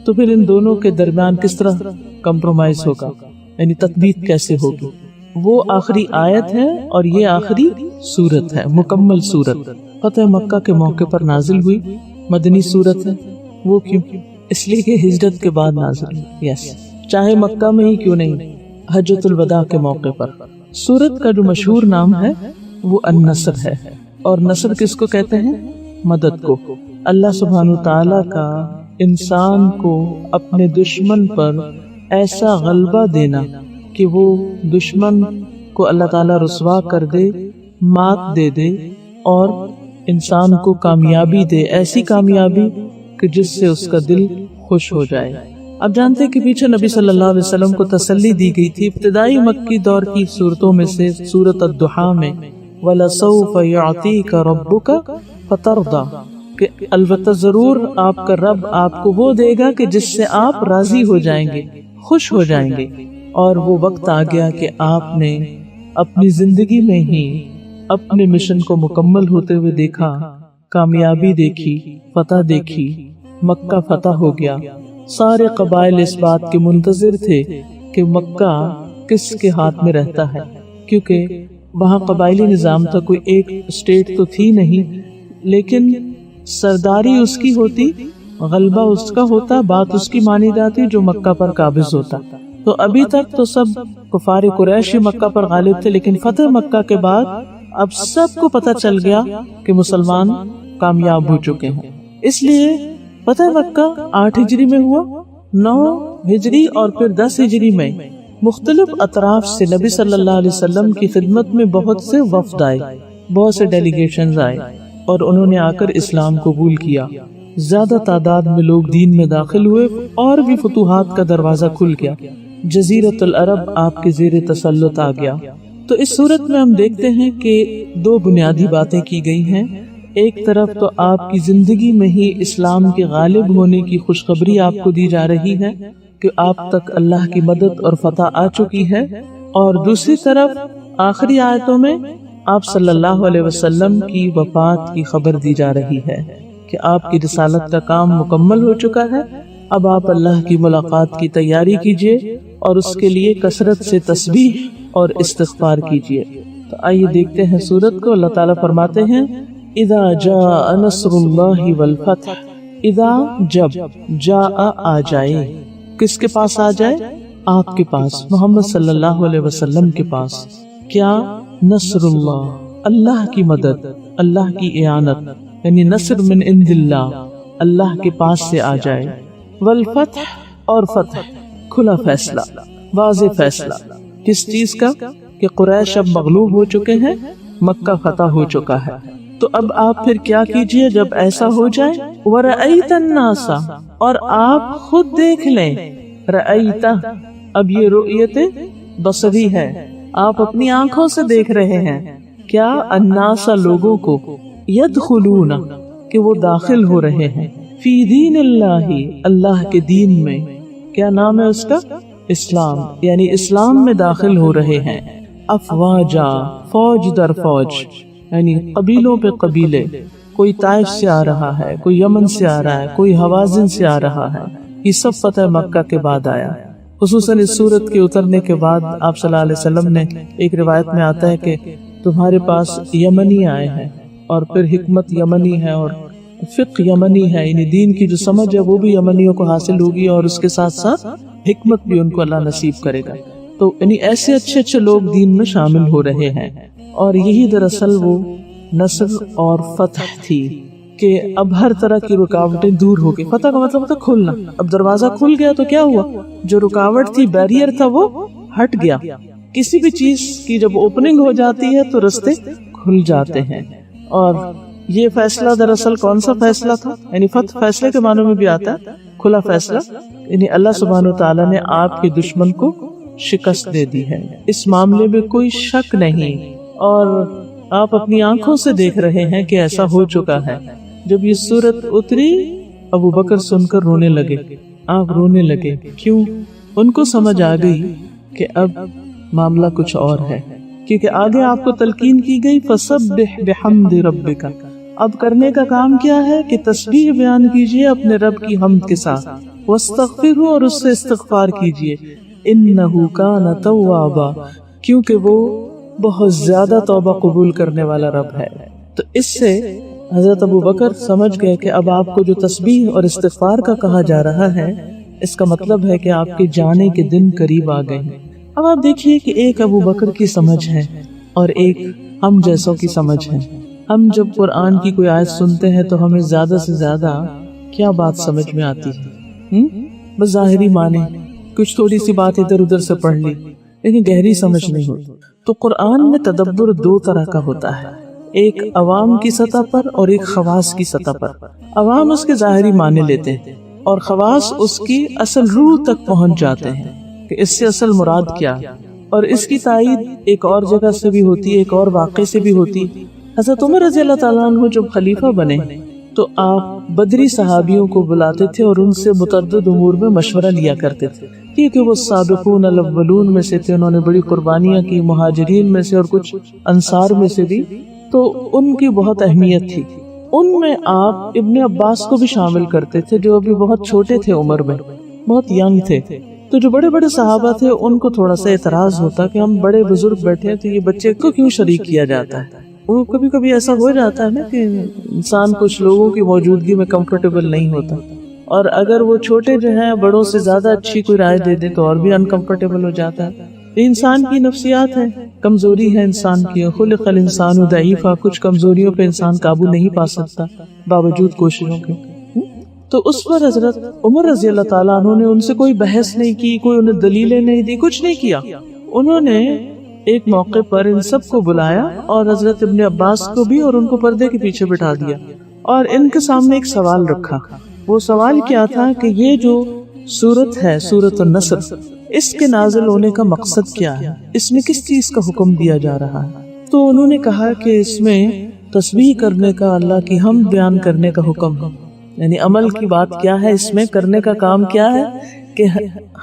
تو پھر ان دونوں کے درمیان کس طرح کمپرومائز ہوگا، یعنی تطبیق کیسے ہوگی؟ وہ آخری آیت ہے اور یہ آخری سورت ہے، مکمل سورت، فتح مکہ کے موقع پر نازل ہوئی، مدنی سورت ہے۔ وہ کیوں؟ اس لیے کہ ہجرت کے بعد نازل ہوئی، یس، چاہے مکہ میں ہی کیوں نہیں، حجۃ الوداع کے موقع پر۔ سورت کا جو مشہور نام ہے وہ النصر ہے، اور نصر کس کو کہتے ہیں؟ مدد کو۔ اللہ سبحانہ تعالیٰ کا انسان کو اپنے دشمن پر ایسا غلبہ دینا کہ وہ دشمن کو اللہ تعالیٰ رسوا کر دے، مات دے دے، اور انسان کو کامیابی دے، ایسی کامیابی کہ جس سے اس کا دل خوش ہو جائے۔ اب جانتے کہ پیچھے نبی صلی اللہ علیہ وسلم کو تسلی دی گئی تھی ابتدائی مکی دور کی صورتوں میں سے سورۃ الضحیٰ میں، وَلَسَوْفَ يُعْطِيكَ رَبُّكَ فَتَرْضَىٰ، کہ البتہ ضرور آپ کا رب آپ کو وہ دے گا کہ جس سے آپ راضی ہو جائیں گے، خوش ہو جائیں گے۔ اور وہ وقت آ گیا کہ آپ نے اپنی زندگی میں ہی اپنے مشن کو مکمل ہوتے ہوئے دیکھا، کامیابی دیکھی، فتح دیکھی، مکہ فتح ہو گیا۔ سارے قبائل اس بات کے منتظر تھے کہ مکہ کس کے ہاتھ میں رہتا ہے، کیونکہ وہاں قبائلی نظام تھا، کوئی ایک اسٹیٹ تو تھی نہیں، لیکن سرداری اس کی ہوتی، غلبہ اس کا ہوتا، بات اس کی مانی جاتی جو مکہ پر قابض ہوتا۔ تو ابھی تک تو سب کفار قریش مکہ پر غالب تھے، لیکن فتح مکہ کے بعد اب سب کو پتہ چل گیا کہ مسلمان کامیاب ہو چکے ہیں۔ اس لیے فتح مکہ 8 ہجری میں ہوا، 9 ہجری اور پھر 10 ہجری میں مختلف اطراف سے نبی صلی اللہ علیہ وسلم کی خدمت میں بہت سے وفد آئے، بہت سے ڈیلیگیشنز آئے، اور انہوں نے آ کر اسلام قبول کیا۔ زیادہ تعداد میں لوگ دین میں داخل ہوئے، اور بھی فتوحات کا دروازہ کھل گیا، جزیرۃ العرب آپ کے زیر تسلط آ گیا۔ تو اس صورت میں ہم دیکھتے ہیں کہ 2 بنیادی باتیں کی گئی ہیں۔ ایک طرف تو آپ کی زندگی میں ہی اسلام کے غالب ہونے کی خوشخبری آپ کو دی جا رہی ہے کہ آپ تک اللہ کی مدد اور فتح آ چکی ہے، اور دوسری طرف آخری آیتوں میں آپ صلی اللہ علیہ وسلم کی وفات کی خبر دی جا رہی ہے کہ آپ کی رسالت کا کام مکمل ہو چکا ہے، اب آپ اللہ کی ملاقات کی تیاری کیجئے اور اس کے لیے کثرت سے تسبیح اور استغفار کیجئے۔ تو آئیے دیکھتے ہیں سورت کو۔ اللہ تعالیٰ فرماتے ہیں، اذا جاء نصر اللہ والفتح، اذا جب، جاء آ جائے، کس کے پاس آ جائے؟ آپ کے پاس، محمد صلی اللہ علیہ وسلم کے پاس۔ کیا؟ نصر اللہ، اللہ کی مدد، اللہ کی اعانت، یعنی نصر من عند اللہ، اللہ کے پاس سے آ جائے۔ والفتح، اور فتح، کھلا فیصلہ، واضح فیصلہ، کس چیز کا؟ کہ قریش اب مغلوب ہو چکے ہیں، مکہ فتح ہو چکا ہے۔ تو اب آپ پھر کیا کیجئے جب ایسا ہو جائے؟ وَرَأَيْتَ النَّاسَ، اور آپ خود دیکھ لیں، رأیت، اب یہ رؤیت بصری ہے، آپ اپنی آنکھوں سے دیکھ رہے ہیں۔ کیا؟ الناس، لوگوں کو، یدخلون، کہ وہ داخل ہو رہے ہیں، فی دین اللہ، اللہ کے دین میں۔ کیا نام ہے اس کا؟ اسلام، یعنی اسلام میں داخل ہو رہے ہیں۔ افواجا، فوج در فوج، یعنی قبیلوں پہ قبیلے، کوئی طائف سے آ رہا ہے، کوئی یمن سے آ رہا ہے، کوئی حوازن سے آ رہا ہے۔ یہ سب فتح مکہ کے بعد آیا، خصوصاً اس سورت کے اترنے کے بعد۔ آپ صلی اللہ علیہ وسلم نے، ایک روایت میں آتا ہے کہ تمہارے پاس یمنی آئے ہیں، اور پھر حکمت یمنی ہے اور فقہ یمنی ہے، یعنی دین کی جو سمجھ ہے وہ بھی یمنیوں کو حاصل ہوگی، اور اس کے ساتھ ساتھ حکمت بھی ان کو اللہ نصیب کرے گا۔ تو یعنی ایسے اچھے اچھے لوگ دین میں شامل ہو رہے ہیں، اور یہی دراصل وہ نصر اور فتح تھی کہ اب ہر طرح کی رکاوٹیں دور ہو گئی۔ فتح کا مطلب ہوتا ہے کھلنا، اب دروازہ کھل گیا تو کیا ہوا؟ جو رکاوٹ تھی، بیریئر تھا، وہ ہٹ گیا۔ کسی بھی چیز کی جب اوپننگ ہو جاتی ہے تو رستے کھل جاتے ہیں۔ اور یہ فیصلہ دراصل کون سا فیصلہ تھا؟ یعنی فتح فیصلے کے معنوں میں بھی آتا ہے، کھلا فیصلہ، یعنی اللہ سبحانہ وتعالیٰ نے آپ کے دشمن کو شکست دے دی ہے، اس معاملے میں کوئی شک نہیں۔ اور آپ اپنی آنکھوں سے دیکھ رہے ہیں کہ ایسا ہو چکا ہے. جب یہ صورت اتری ابو بکر سن کر رونے لگے. آپ رونے لگے. کیوں؟ ان کو سمجھ آ گئی کہ اب معاملہ کچھ اور ہے، کیونکہ آگے آپ کو تلقین کی گئی فسبح بحمد ربک. اب کرنے کا کام کیا ہے کہ تسبیح بیان کیجئے اپنے رب کی حمد کے ساتھ، واستغفرہ، اور اس سے استغفار کیجئے، انہ کان توابا، کیونکہ وہ بہت زیادہ توبہ قبول کرنے والا رب ہے. تو اس سے حضرت ابو بکر سمجھ گئے کہ اب آپ کو جو تسبیح اور استغفار کا کہا جا رہا ہے اس کا مطلب ہے کہ آپ کے جانے کے دن قریب آ گئے ہیں. اب آپ دیکھیے کہ ایک ابو بکر کی سمجھ ہے اور ایک ہم جیسوں کی سمجھ ہے. ہم جب قرآن کی کوئی آیت سنتے ہیں تو ہمیں زیادہ سے زیادہ کیا بات سمجھ میں آتی ہے؟ بس ظاہری معنی، کچھ تھوڑی سی بات ادھر ادھر سے پڑھ لی، لیکن گہری سمجھ نہیں ہوتی. تو قرآن میں تدبر دو طرح کا ہوتا ہے، ایک عوام کی سطح پر اور ایک خواص کی سطح پر. عوام اس کے ظاہری معنی لیتے ہیں اور خواص اس کی اصل روح تک پہنچ جاتے ہیں کہ اس سے اصل مراد کیا ہے. اور اس کی تائید ایک اور جگہ سے بھی ہوتی ہے، ایک اور واقعے سے بھی ہوتی. حضرت عمر رضی اللہ تعالیٰ عنہ جب خلیفہ بنے تو آپ بدری صحابیوں کو بلاتے تھے اور ان سے متعدد امور میں مشورہ لیا کرتے تھے، کیونکہ وہ سابقون الاولون میں سے تھے، انہوں نے بڑی قربانیاں کی، مہاجرین میں سے اور کچھ انصار میں سے بھی، تو ان کی بہت اہمیت تھی. ان میں آپ ابن عباس کو بھی شامل کرتے تھے جو ابھی بہت چھوٹے تھے، عمر میں بہت ینگ تھے. تو جو بڑے بڑے صحابہ تھے ان کو تھوڑا سا اعتراض ہوتا کہ ہم بڑے بزرگ بیٹھے ہیں تو یہ بچے کو کیوں شریک کیا جاتا ہے. وہ کبھی کبھی ایسا ہو جاتا ہے نا کہ انسان کچھ لوگوں کی موجودگی میں کمفرٹیبل نہیں ہوتا، اور اگر وہ چھوٹے جو ہیں بڑوں سے زیادہ اچھی کوئی رائے دے دے تو اور بھی انکمفرٹیبل ہو جاتا ہے. یہ انسان کی نفسیات ہے، کمزوری ہے انسان کی. خلق الانسان ضعیفا، کچھ کمزوریوں پہ انسان قابو نہیں پا سکتا باوجود کوششوں کے. تو اس پر حضرت عمر رضی اللہ تعالیٰ عنہ نے ان سے کوئی بحث نہیں کی، کوئی انہیں دلیلیں نہیں دی، کچھ نہیں کیا. انہوں نے ایک موقع پر ان سب کو بلایا اور حضرت ابن عباس کو بھی، اور ان کو پردے کے پیچھے بٹھا دیا اور ان کے سامنے ایک سوال رکھا. وہ سوال کیا تھا کہ یہ جو سورت ہے، سورت النصر، اس کے نازل ہونے کا مقصد کیا ہے، اس میں کس چیز کا حکم دیا جا رہا ہے. تو انہوں نے کہا کہ اس میں تسبیح کرنے کا، اللہ کی حمد بیان کرنے کا حکم ہے. یعنی عمل کی بات کیا ہے، اس میں کرنے کا کام کیا ہے کہ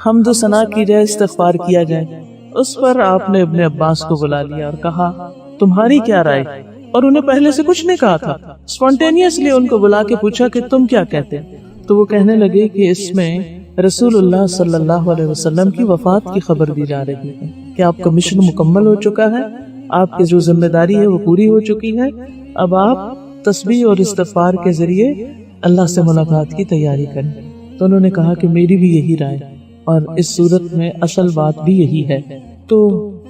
حمد و ثنا کی جائے، استغفار کیا جائے. اس پر آپ نے ابن عباس کو بلا لیا اور کہا تمہاری کیا رائے، اور انہیں پہلے سے کچھ نہیں کہا تھا، اسپونٹینیسلی ان کو بلا کے پوچھا کہ تم کیا کہتے. تو وہ کہنے لگے کہ اس میں رسول اللہ صلی اللہ علیہ وسلم کی وفات کی خبر دی جا رہی ہے کہ آپ کا مشن مکمل ہو چکا ہے، آپ کی جو ذمہ داری ہے وہ پوری ہو چکی ہے، اب آپ تسبیح اور استغفار کے ذریعے اللہ سے ملاقات کی تیاری کریں. تو انہوں نے کہا کہ میری بھی یہی رائے، اور اس صورت میں اصل بات بھی یہی ہے. تو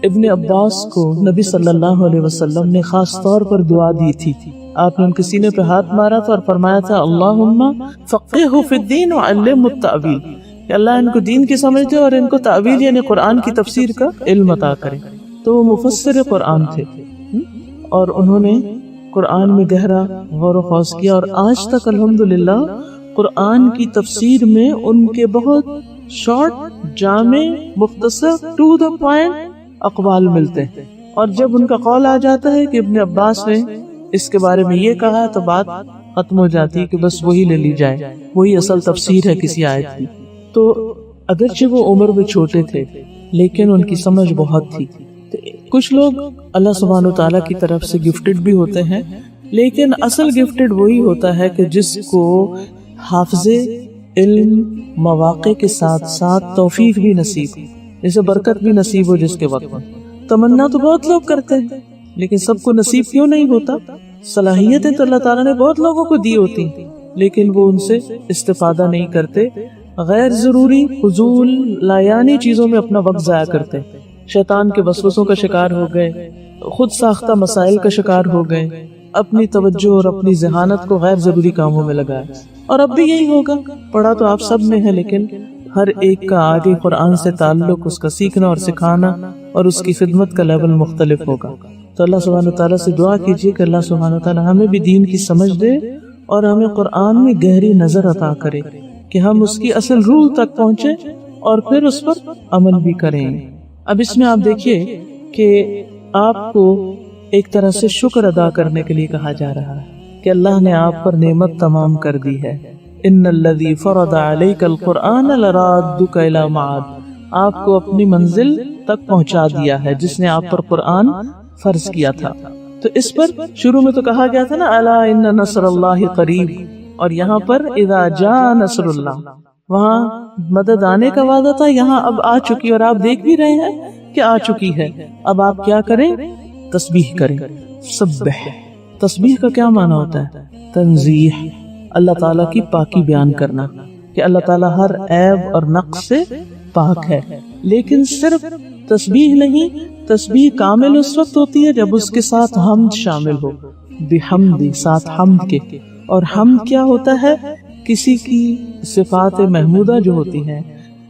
ابن عباس کو نبی صلی اللہ علیہ وسلم نے خاص طور پر دعا دی تھی. آپ نے ان کے سینے پہ ہاتھ مارا تھا اور فرمایا تھا اللہم فقہہ فی الدین وعلمہ التأویل، کہ اللہ ان کو دین کی سمجھ دے اور ان کو تعویل یعنی قرآن کی تفسیر کا علم عطا کرے. تو وہ مفسر قرآن تھے اور انہوں نے قرآن میں گہرا غور و خوض کیا، اور آج تک الحمدللہ قرآن کی تفسیر میں ان کے بہت شارٹ، جامع، مختصر، ٹو دا پوائنٹ اقوال ملتے ہیں. اور جب ان کا قول آ جاتا ہے کہ ابن عباس نے اس کے بارے میں یہ کہا تو بات ختم ہو جاتی ہے کہ بس وہی لے لی جائے، وہی اصل تفسیر ہے کسی آیت کی. تو اگرچہ وہ عمر میں چھوٹے تھے لیکن ان کی سمجھ بہت تھی. کچھ لوگ اللہ سبحانہ و تعالیٰ کی طرف سے گفٹڈ بھی ہوتے ہیں، لیکن اصل گفٹڈ وہی ہوتا ہے کہ جس کو حافظ علم، مواقع کے ساتھ ساتھ توفیق بھی نصیب، جسے برکت بھی نصیب ہو جس کے وقت میں. تمنا تو بہت لوگ کرتے ہیں لیکن سب کو نصیب کیوں نہیں ہوتا؟ صلاحیتیں تو اللہ تعالیٰ نے بہت لوگوں کو دی ہوتی لیکن وہ ان سے استفادہ نہیں کرتے، غیر ضروری فضول لایانی چیزوں میں اپنا وقت ضائع کرتے، شیطان کے وسوسوں کا شکار ہو گئے، خود ساختہ مسائل کا شکار ہو گئے، اپنی توجہ اور اپنی ذہانت کو غیر ضروری کاموں میں لگائے. اور اب بھی یہی ہوگا. پڑھا تو آپ سب نے ہے لیکن ہر ایک کا آگے قرآن سے تعلق، اس کا سیکھنا اور سکھانا اور اس کی خدمت کا لیول مختلف ہوگا. تو اللہ سبحانہ تعالیٰ سے دعا کیجیے کہ اللہ سبحانہ تعالیٰ ہمیں بھی دین کی سمجھ دے اور ہمیں قرآن میں گہری نظر عطا کرے کہ ہم اس کی اصل روح تک پہنچے اور پھر اس پر عمل بھی کریں. اب اس میں آپ دیکھیے کہ آپ کو ایک طرح سے شکر ادا کرنے کے لیے کہا جا رہا ہے کہ اللہ نے آپ پر نعمت تمام کر دی ہے. ان الذی فرض علیک القرآن لرادک الی معاد، آپ کو اپنی منزل تک پہنچا دیا ہے جس نے آپ پر قرآن فرض کیا تھا. تو اس پر شروع میں تو کہا گیا تھا نا الا ان نصر اللہ قریب، اور یہاں پر اذا جاء نصر اللہ، وہاں مدد آنے کا وعدہ تھا، یہاں اب آ چکی، اور آپ دیکھ بھی رہے ہیں کہ آ چکی ہے. اب آپ کیا کریں؟ تسبیح کریں. سبح، تسبیح کا کیا معنی ہوتا ہے؟ تنزیح، اللہ تعالیٰ کی پاکی بیان کرنا کہ اللہ تعالیٰ ہر عیب اور نقص سے پاک ہے. لیکن صرف تسبیح نہیں، تسبیح کامل اس وقت ہوتی ہے جب اس کے ساتھ حمد شامل ہو، بحمدی، ساتھ حمد کے. اور حمد کیا ہوتا ہے؟ کسی کی صفات محمودہ جو ہوتی ہیں،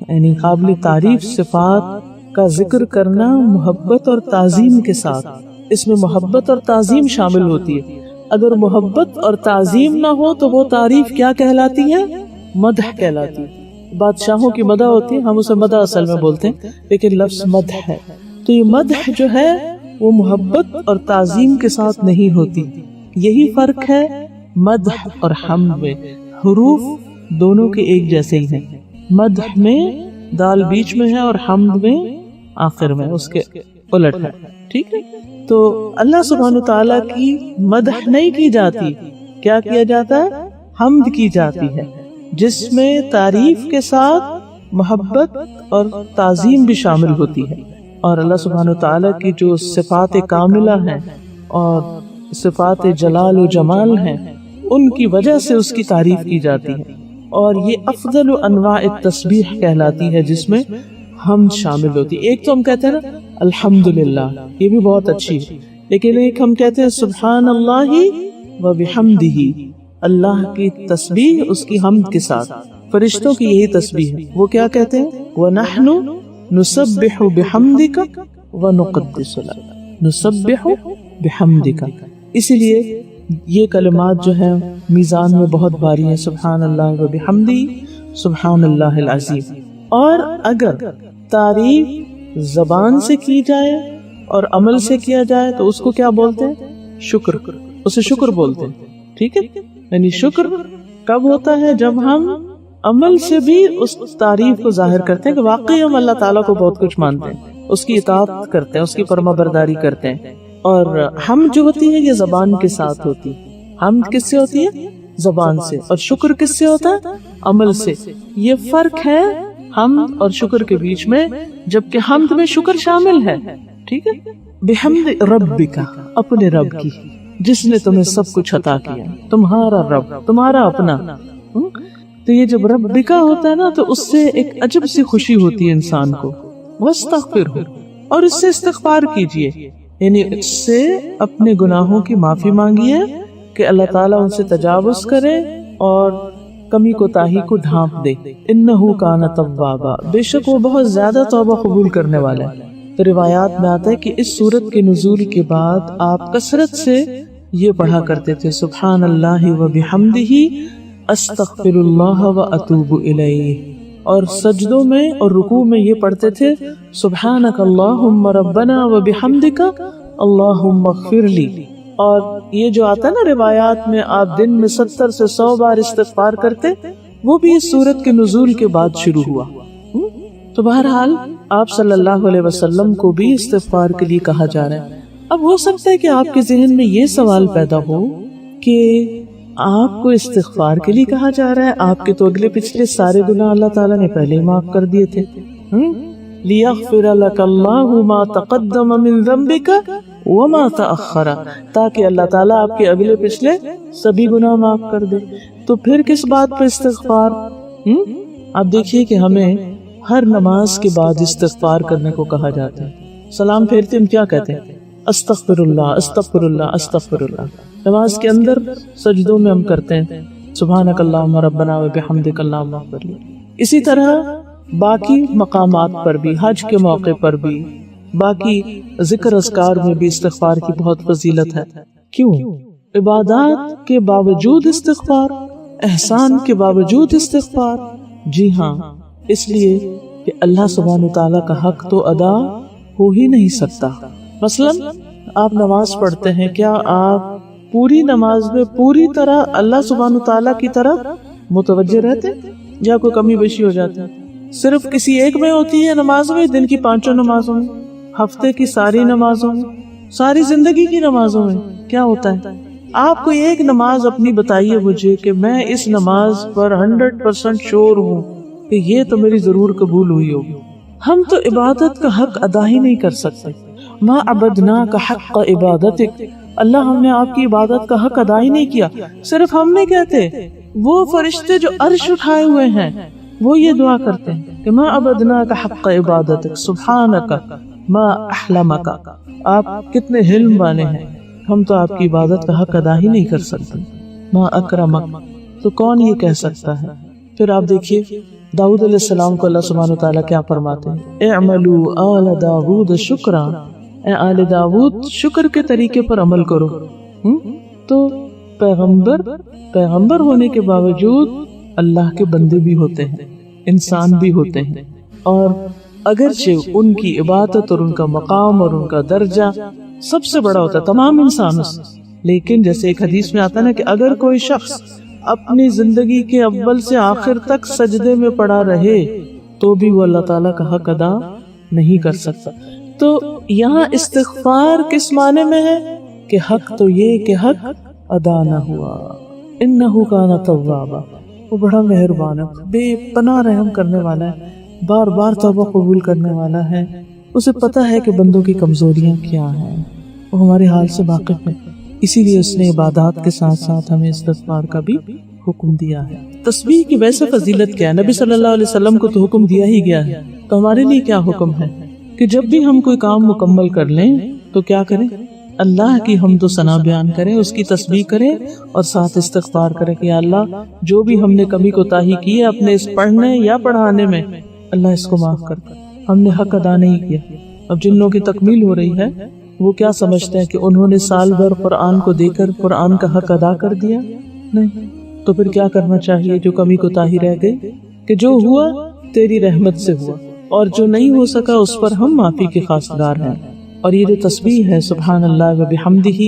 یعنی قابل تعریف صفات کا ذکر کرنا محبت اور تعظیم کے ساتھ. اس میں محبت اور تعظیم شامل ہوتی ہے. اگر محبت اور تعظیم نہ ہو تو وہ تعریف کیا کہلاتی ہے؟ مدح کہلاتی ہے. بادشاہوں کی مدح ہوتی ہے، ہم اسے مدح اصل میں بولتے ہیں، لیکن لفظ مدح ہے. تو یہ مدح جو ہے وہ محبت اور تعظیم کے ساتھ نہیں ہوتی. یہی فرق ہے مدح اور حمد میں. حروف دونوں کے ایک جیسے ہی ہیں. مدح میں دال بیچ میں ہے اور حمد میں آخر میں، اس کے الٹ ہے. ٹھیک ہے؟ تو اللہ سبحانہ تعالیٰ کی مدح نہیں کی جاتی، کیا کیا جاتا ہے؟ حمد کی جاتی ہے، جس میں تعریف کے ساتھ محبت اور تعظیم بھی شامل ہوتی ہے. اور اللہ سبحانہ تعالیٰ کی جو صفات کاملہ ہیں اور صفات جلال و جمال ہیں، ان کی وجہ سے اس کی تعریف کی جاتی ہے. اور یہ افضل انواع التسبیح کہلاتی ہے جس میں حمد شامل ہوتی ہے. ایک تو ہم کہتے ہیں نا الحمدللہ، یہ بھی بہت اچھی ہے، لیکن ایک ہم کہتے ہیں سبحان اللہ و بحمدہ، اللہ کی تسبیح اس کی حمد کے ساتھ. فرشتوں کی یہی تسبیح ہے. وہ کیا کہتے ہیں؟ وَنَحْنُ نُسَبِّحُ بِحَمْدِكَ وَنُقَدِّسُ لَكَ، نُسَبِّحُ بِحَمْدِكَ. اسی لیے یہ کلمات جو ہیں میزان میں بہت بھاری ہیں، سبحان اللہ و بحمدہ، سبحان اللہ العظیم. اور اگر تعریف زبان سے کی جائے اور عمل سے کیا جائے تو اس کو کیا بولتے ہیں؟ شکر. اسے شکر بولتے ہیں. ٹھیک ہے؟ یعنی شکر کب ہوتا ہے؟ جب ہم عمل سے بھی اس تعریف کو ظاہر کرتے ہیں کہ واقعی ہم اللہ تعالیٰ کو بہت کچھ مانتے ہیں، اس کی اطاعت کرتے ہیں، اس کی فرما برداری کرتے ہیں. اور حمد جو ہوتی ہے یہ زبان کے ساتھ ہوتی ہے. حمد کس سے ہوتی ہے؟ زبان سے. اور شکر کس سے ہوتا ہے؟ عمل سے. یہ فرق ہے حمد اور شکر کے بیچ میں، جبکہ حمد میں شکر شامل ہے. ٹھیک ہے؟ بحمد ربک، اپنے رب کی، جس نے تمہیں سب کچھ عطا کیا، تمہارا رب، تمہارا اپنا. تو یہ جب ربکا ہوتا ہے نا تو اس سے ایک عجب سی خوشی ہوتی ہے انسان کو. واستغفرہ، اور اس سے استغفار کیجئے، یعنی اس سے اپنے گناہوں کی معافی مانگیے کہ اللہ تعالیٰ ان سے تجاوز کرے اور کمی کوتاہی کو ڈھانپ دے. انہ کان توابا، بے شک وہ بہت زیادہ توبہ قبول کرنے والا ہے. تو روایات میں آتا ہے کہ اس سورت کے نزول کے بعد آپ کثرت سے یہ پڑھا کرتے تھے سبحان اللہ و بحمدہ استغفر اللہ و اتوب الیہ. اور سجدوں میں اور رکوع میں یہ پڑھتے تھے سبحانک اللہم ربنا و بحمدک اللہم اغفر لی. اور یہ جو آتا ہے نا روایات میں آپ دن میں 70 سے 100 بار استغفار کرتے، وہ بھی اس سورت کے نزول کے بعد شروع ہوا. تو بہرحال آپ صلی اللہ علیہ وسلم کو بھی استغفار کے لیے کہا جا رہا ہے. اب ہو سکتا ہے کہ آپ کے ذہن میں یہ سوال پیدا ہو کہ آپ کو استغفار کے لیے کہا جا رہا ہے، آپ کے تو اگلے پچھلے سارے گناہ اللہ تعالیٰ نے پہلے ہی معاف کر دیے تھے. لِيَغْفِرَ لَكَ اللَّهُ مَا تَقَدَّمَ مِن ذَنبِكَ وَمَا تَأَخَّرَ، تاکہ اللہ تعالیٰ آپ کے اگلے پچھلے سبھی گناہ معاف کر دے. تو پھر کس بات پہ استغفار؟ آپ دیکھیے کہ ہمیں ہر نماز کے بعد استغفار کرنے کو کہا جاتا ہے. سلام پھیرتے ہم کیا کہتے ہیں؟ استغفر اللہ، استغفر اللہ، استغفر اللہ. نماز کے اندر سجدوں میں ہم کرتے ہیں سبحانک اللہم ربنا و بحمدک اللہم اغفر لی. اسی طرح باقی مقامات پر بھی، حج کے موقع پر بھی، باقی ذکر اذکار میں بھی استغفار کی بہت فضیلت ہے. کیوں؟ عبادات کے باوجود استغفار، احسان کے باوجود استغفار. جی ہاں، اس لیے کہ اللہ سبحانہ تعالیٰ کا حق تو ادا ہو ہی نہیں سکتا. مثلا آپ نماز پڑھتے ہیں، کیا آپ پوری نماز میں پوری طرح اللہ سبحانہ تعالیٰ کی طرف متوجہ رہتے یا کوئی کمی بیشی ہو جاتی؟ صرف کسی ایک میں ہوتی ہے نماز میں، دن کی 5 نمازوں میں، ہفتے کی ساری نمازوں میں، ساری زندگی کی نمازوں میں کیا ہوتا ہے؟ آپ کوئی ایک نماز اپنی بتائیے مجھے کہ میں اس نماز پر 100% شور ہوں کہ یہ تو میری ضرور قبول ہوئی ہوگی۔ ہم تو عبادت کا حق ادا ہی نہیں کر سکتے۔ ما عبدناک حق عبادتک، اللہ ہم نے آپ کی عبادت کا حق ادا ہی نہیں کیا۔ صرف ہم نہیں کہتے، وہ فرشتے جو عرش اٹھائے ہوئے ہیں وہ یہ دعا کرتے ہیں کہ ما عبدناک حق عبادتک سبحانک ما احلمک، آپ کتنے حلم والے ہیں، ہم تو آپ کی عبادت کا حق ادا ہی نہیں کر سکتے۔ ما اکرمک، تو کون یہ کہہ سکتا ہے؟ پھر آپ دیکھیے داؤد علیہ السلام کو اللہ سبحانہ وتعالیٰ کیا فرماتے ہیں؟ اعملوا آل داود شکرا، اے آل داود شکر کے طریقے پر عمل کرو۔ تو پیغمبر ہونے کے باوجود اللہ کے بندے بھی ہوتے ہیں، انسان بھی ہوتے ہیں، اور اگرچہ ان کی عبادت اور ان کا مقام اور ان کا درجہ سب سے بڑا ہوتا ہے تمام انسانوں سے، لیکن جیسے ایک حدیث میں آتا ہے نا کہ اگر کوئی شخص اپنی زندگی کے اول سے آخر تک سجدے میں پڑا رہے تو بھی وہ اللہ تعالیٰ کا حق ادا نہیں کر سکتا۔ تو یہاں استغفار کس معنی میں ہے کہ حق تو یہ کہ حق ادا نہ ہوا۔ انہ کان توابا، وہ بڑا مہربان ہے، بے پناہ رحم کرنے والا ہے، بار بار توبہ قبول کرنے والا ہے، اسے پتہ ہے کہ بندوں کی کمزوریاں کیا ہیں، وہ ہمارے حال سے واقف ہے، اسی لیے اس نے عبادات کے ساتھ ساتھ ہمیں استغفار کا بھی حکم دیا ہے۔ تسبیح کی ویسے فضیلت کیا ہے؟ نبی صلی اللہ علیہ وسلم کو تو حکم دیا ہی گیا ہے، تو ہمارے لیے کیا حکم ہے کہ جب بھی ہم کوئی کام مکمل کر لیں تو کیا کریں؟ اللہ کی حمد و ثنا بیان کریں، اس کی تسبیح کریں اور ساتھ استغفار کریں کہ یا اللہ جو بھی ہم نے کمی کوتاہی کی ہے اپنے اس پڑھنے یا پڑھانے میں، اللہ اس کو معاف کر، ہم نے حق ادا نہیں کیا۔ اب جن لوگوں کی تکمیل ہو رہی ہے وہ کیا سمجھتے ہیں کہ انہوں نے سال بھر قرآن کو دے کر قرآن کا حق ادا کر دیا؟ نہیں، تو پھر کیا کرنا چاہیے؟ جو کمی کوتاہی رہ گئی کہ جو ہوا تیری رحمت سے ہوا، اور جو نہیں ہو سکا اس پر ہم معافی کے خواستگار ہیں۔ اور یہ جو تسبیح ہے سبحان اللہ و بحمدہ،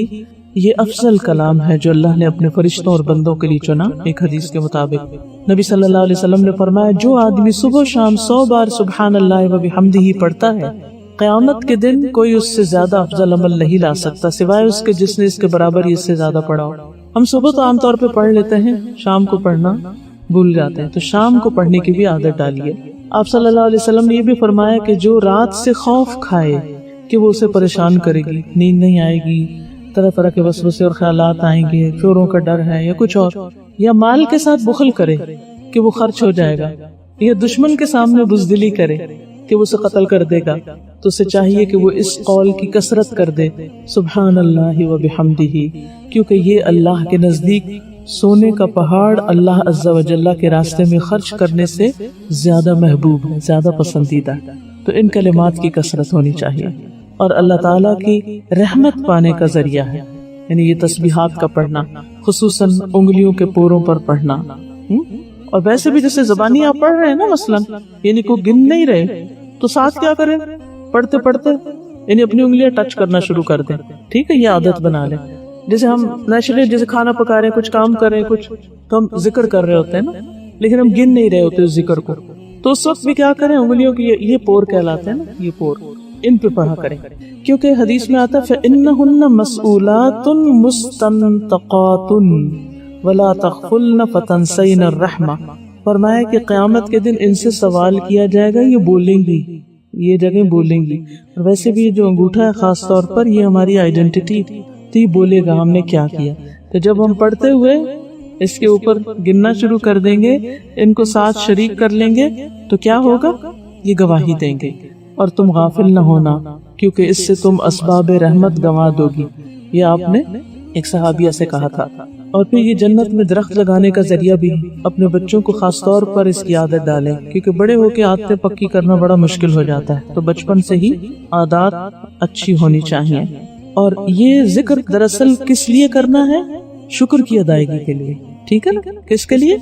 یہ افضل کلام ہے جو اللہ نے اپنے فرشتوں اور بندوں کے لیے چنا۔ ایک حدیث کے مطابق نبی صلی اللہ علیہ وسلم نے فرمایا جو آدمی صبح و شام 100 بار سبحان اللہ و بحمدہ پڑھتا ہے، قیامت کے دن کوئی اس سے زیادہ افضل عمل نہیں لا سکتا سوائے اس کے جس نے اس کے برابر اس سے زیادہ پڑھا ہو۔ ہم صبح تو عام طور پہ پڑھ لیتے ہیں، شام کو پڑھنا بھول جاتے ہیں، تو شام کو پڑھنے کی بھی عادت ڈالیے۔ آپ صلی اللہ علیہ وسلم نے یہ بھی فرمایا کہ جو رات سے خوف کھائے کہ وہ اسے پریشان کرے گی، نیند نہیں آئے گی، طرح طرح کے وسوسے اور خیالات آئیں گے، چوروں کا ڈر ہے یا کچھ اور، یا مال کے ساتھ بخل کرے کہ وہ خرچ ہو جائے گا، یا دشمن کے سامنے بزدلی کرے کہ وہ اسے قتل کر دے گا، تو اسے چاہیے کہ وہ اس قول کی کثرت کر دے سبحان اللہ و بحمدہ، کیونکہ یہ اللہ کے نزدیک سونے کا پہاڑ اللہ عز و جل کے راستے میں خرچ کرنے سے زیادہ محبوب ہے، زیادہ پسندیدہ ہے۔ تو ان کلمات کی کثرت ہونی چاہیے، اور اللہ تعالیٰ کی رحمت پانے کا ذریعہ ہے، یعنی یہ تسبیحات کا پڑھنا، خصوصاً انگلیوں کے پوروں پر پڑھنا۔ اور ویسے بھی جیسے زبانی آپ پڑھ رہے ہیں نا، مثلاً یعنی کوئی گن نہیں رہے تو ساتھ کیا کریں، پڑھتے پڑھتے یعنی اپنی انگلیاں ٹچ کرنا شروع کر دیں، ٹھیک ہے، یہ عادت بنا لیں۔ جیسے ہم نیچرلی جیسے کھانا پکا رہے ہیں، کچھ کام کر رہے ہیں، کچھ تو ہم ذکر کر رہے ہوتے ہیں نا، لیکن ہم گن نہیں رہے ہوتے اس ذکر کو، تو اس وقت بھی کیا کریں، انگلیوں کی یہ پور کہلاتے ہیں نا، یہ پور، ان پہ پڑھا کریں، کیونکہ حدیث میں آتا ہے فَإِنَّهُنَّ مَسْئُولَاتٌ مُسْتَنْتَقَاتٌ وَلَا تَغْفُلْنَ فَتَنْسَيْنَ الرَّحْمَةَ، فرمایا کہ قیامت کے دن ان سے سوال کیا جائے گا، یہ بولیں گی، یہ جگہ بولیں گی، اور ویسے بھی جو انگوٹھا ہے خاص طور پر یہ ہماری آئیڈینٹی، تو یہ بولے گا ہم نے کیا کیا۔ تو جب ہم پڑھتے ہوئے اس کے اوپر گننا شروع کر دیں گے، ان کو ساتھ شریک کر لیں گے، تو کیا ہوگا، یہ گواہی دیں گے، اور تم غافل نہ ہونا کیونکہ اس سے تم اسباب رحمت گنوا دو گی، یہ آپ نے ایک صحابیہ سے کہا تھا۔ اور پھر یہ جنت میں درخت لگانے کا ذریعہ بھی، اپنے بچوں کو خاص طور پر اس کی عادت ڈالیں، کیونکہ بڑے ہو کے عادتیں پکی کرنا بڑا مشکل ہو جاتا ہے، تو بچپن سے ہی عادات اچھی ہونی چاہیے۔ اور یہ ذکر دراصل کس لیے کرنا ہے، شکر کی ادائیگی کے لیے، ٹھیک ہے نا، کس کے لیے،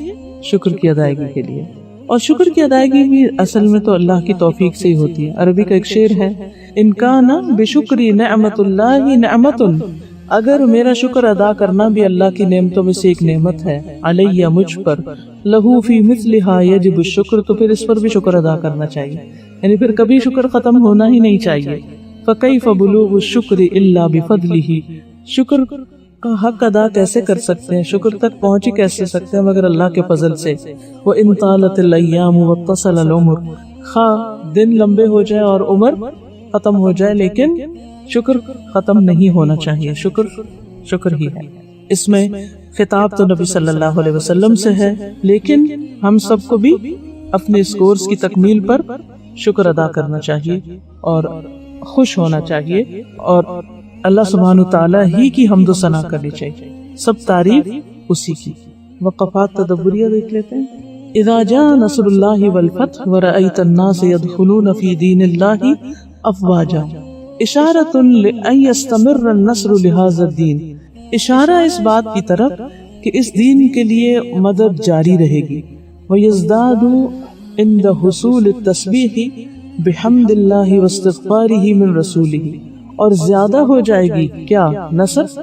شکر کی ادائیگی کے لیے۔ اور شکر کی ادائیگی بھی اصل میں تو اللہ کی توفیق سے ہی ہوتی ہے. عربی کا ایک شعر ہے، ان کان بشکری نعمت اللہ نعمت، اگر میرا شکر ادا کرنا بھی اللہ کی نعمتوں میں سے ایک نعمت ہے، علیہ مجھ پر، لہو فی مثلہا یجب الشکر، تو پھر اس پر بھی شکر ادا کرنا چاہیے، یعنی پھر کبھی شکر ختم ہونا ہی نہیں چاہیے. فکیف بلوغ الشکر الا بفضلہ، شکر کا حق ادا کیسے کر سکتے ہیں، شکر تک پہنچ ہی کیسے سکتے ہیں مگر اللہ کے فضل سے. وَإِن طالت الایام واتصل العمر، خواہ دن لمبے ہو جائے اور عمر ختم ہو جائے لیکن شکر ختم نہیں ہونا چاہیے. شکر ہی ہے. اس میں خطاب تو نبی صلی اللہ علیہ وسلم سے ہے، لیکن ہم سب کو بھی اپنے اس کورس کی تکمیل پر شکر ادا کرنا چاہیے اور خوش ہونا چاہیے اور اللہ سبحانہ تعالیٰ ہی کی حمد و ثنا کرنی چاہیے، سب تعریف اسی کی. وقفات تدبریہ دیکھ لیتے ہیں. اذا جاء نصر اللہ والفتح ورأیت الناس يدخلون فی دین اللہ افواجا، اشارۃ لأن یستمر النصر لہذا الدین، اشارہ اس بات کی طرف کہ اس دین کے لیے مدد جاری رہے گی. ویزداد عند حصول التسبیح بحمد اللہ واستغفارہ من رسولہ، اور زیادہ ہو جائے گی کیا نصر،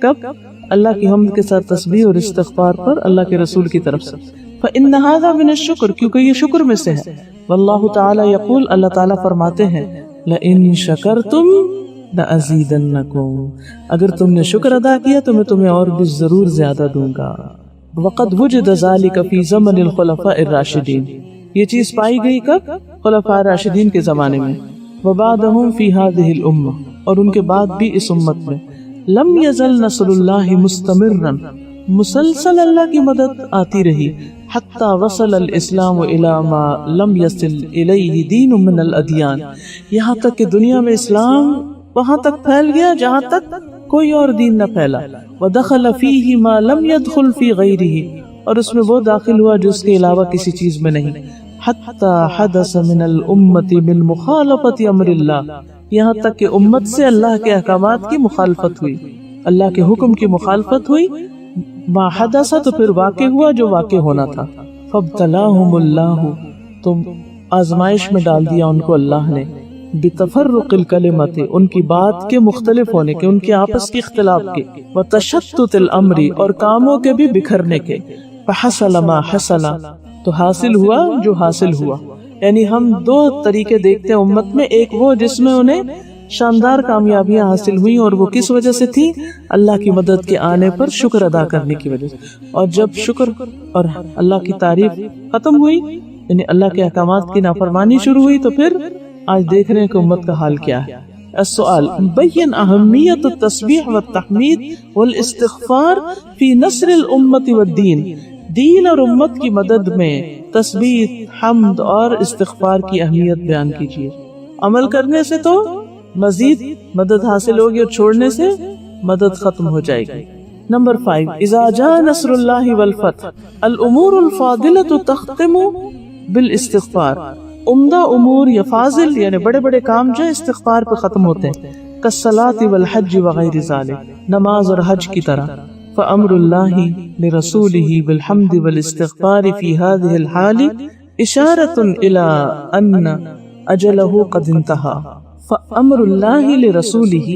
کب؟ اللہ کی حمد کے ساتھ تسبیح اور استغفار پر اللہ کے رسول کی طرف سے. فإن هذا من الشکر، کیونکہ یہ شکر میں سے ہے. واللہ تعالی یقول، اللہ تعالیٰ فرماتے ہیں، لئن شکرتم لأزیدنکم، اگر تم نے شکر ادا کیا تو میں تمہیں اور بھی ضرور زیادہ دوں گا. وقد وجد ذلک فی زمن الخلفاء الراشدین، یہ چیز پائی گئی کب؟ خلفاء راشدین کے زمانے میں. وبعدہم فی ہذہ الامہ، اور ان کے بعد بھی اس امت میں. لم یزل نصر اللہ مستمرا، مسلسل اللہ کی مدد آتی رہی. حتی وصل الاسلام الی ما لم یصل الیہ دین من الادیان، یہاں تک کہ دنیا میں اسلام وہاں تک پھیل گیا جہاں تک کوئی اور دین نہ پھیلا. ودخل فیہ ما لم یدخل فی غیرہ، اور اس میں وہ داخل ہوا جو اس کے علاوہ کسی چیز میں نہیں. حتی حدث من الامت من مخالفت امر اللہ، یہاں تک کہ امت سے اللہ کے احکامات کی مخالفت ہوئی، اللہ کے حکم کی مخالفت ہوئی. ما حدث، تو پھر واقع ہوا جو واقع ہونا تھا. فابتلاہم اللہ، تو آزمائش میں ڈال دیا ان کو اللہ نے. بتفرق الکلمت، ان کی بات کے مختلف ہونے کے، ان کے آپس کے اختلاف کے. وتشتت الامر، اور کاموں کے بھی بکھرنے کے. فحصل ما حصل، تو حاصل ہوا جو حاصل ہوا. یعنی ہم دو طریقے دیکھتے ہیں امت میں، ایک وہ جس میں انہیں شاندار کامیابیاں حاصل ہوئیں اور وہ کس وجہ سے تھی؟ اللہ کی مدد کے آنے پر شکر ادا کرنے کی وجہ سے. اور جب شکر اور اللہ کی تعریف ختم ہوئی، یعنی اللہ کے احکامات کی نافرمانی شروع ہوئی، تو پھر آج دیکھ رہے ہیں کہ امت کا حال کیا ہے. السؤال، بین اہمیت التسبیح والتحمید والاستغفار فی نصر الامت والدین، دین اور امت کی مدد میں تسبیح، حمد اور استغفار کی اہمیت بیان کیجیے. عمل کرنے سے تو مزید مدد حاصل ہوگی اور چھوڑنے سے مدد ختم ہو جائے گی. نمبر 5، اذا جاء نصر اللہ والفتح الامور الفاضلۃ تختم بالاستغفار، عمدہ امور یا فاضل یعنی بڑے بڑے کام جو استغفار پہ ختم ہوتے ہیں. کالصلاۃ والحج وغیر ذلک، نماز اور حج کی طرح. فامر اللہ لرسولہ بالحمد والاستغفار فی هذه الحال اشارۃ الی ان اجلہ قد انتہا. فامر اللہ لرسولہ،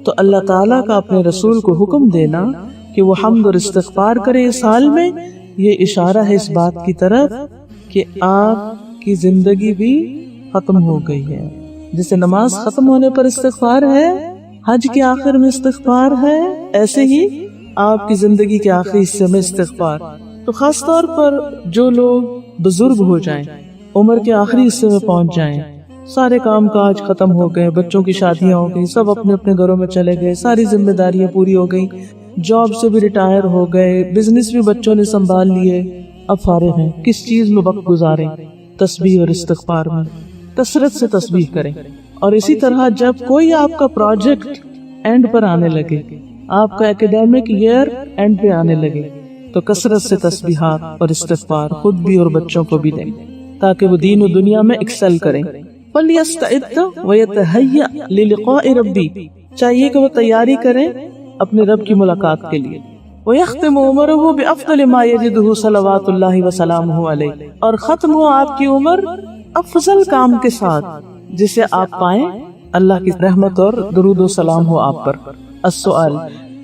تو اللہ تعالیٰ کا اپنے رسول کو حکم دینا کہ وہ حمد اور استغفار کرے اس حال میں، یہ اشارہ ہے اس بات کی طرف کہ آپ کی زندگی بھی ختم ہو گئی ہے. جیسے نماز ختم ہونے پر استغفار ہے، حج کے آخر میں استغفار ہے، ایسے ہی آپ کی زندگی کے آخری حصے میں استغفار. تو خاص طور پر جو لوگ بزرگ ہو جائیں، عمر کے آخری حصے میں پہنچ جائیں، سارے کام کاج ختم ہو گئے، بچوں کی شادیاں ہو گئی، سب اپنے اپنے گھروں میں چلے گئے، ساری ذمہ داریاں پوری ہو گئی، جاب سے بھی ریٹائر ہو گئے، بزنس بھی بچوں نے سنبھال لیے، اب فارغ ہیں، کس چیز میں وقت گزاریں؟ تسبیح اور استغفار میں کثرت سے تسبیح کریں. اور اسی طرح جب کوئی آپ کا پروجیکٹ اینڈ پر آنے لگے، آپ کا ایکیڈیمک ایئر اینڈ پہ آنے لگے، تو کثرت سے تسبیحات اور استغفار خود بھی اور بچوں کو بھی دیں تاکہ وہ دین و دنیا میں ایکسل کریں. فَلْيَسْتَعِدَّ وَيَتَهَيَّأْ لِلِقَاءِ رَبِّهِ، چاہیے کہ وہ تیاری کریں اپنے رب کی ملاقات کے لیے. وَيَخْتِمُ عُمَرَهُ بِأَفْضَلِ مَا يَجِدُهُ صَلَوَاتُ اللَّهِ وَسَلَامُهُ عَلَيْهِ، اور ختم ہو آپ کی عمر افضل کام کے ساتھ جسے آپ پائیں اللہ کی رحمت اور درود و سلام ہو آپ پر۔ السؤال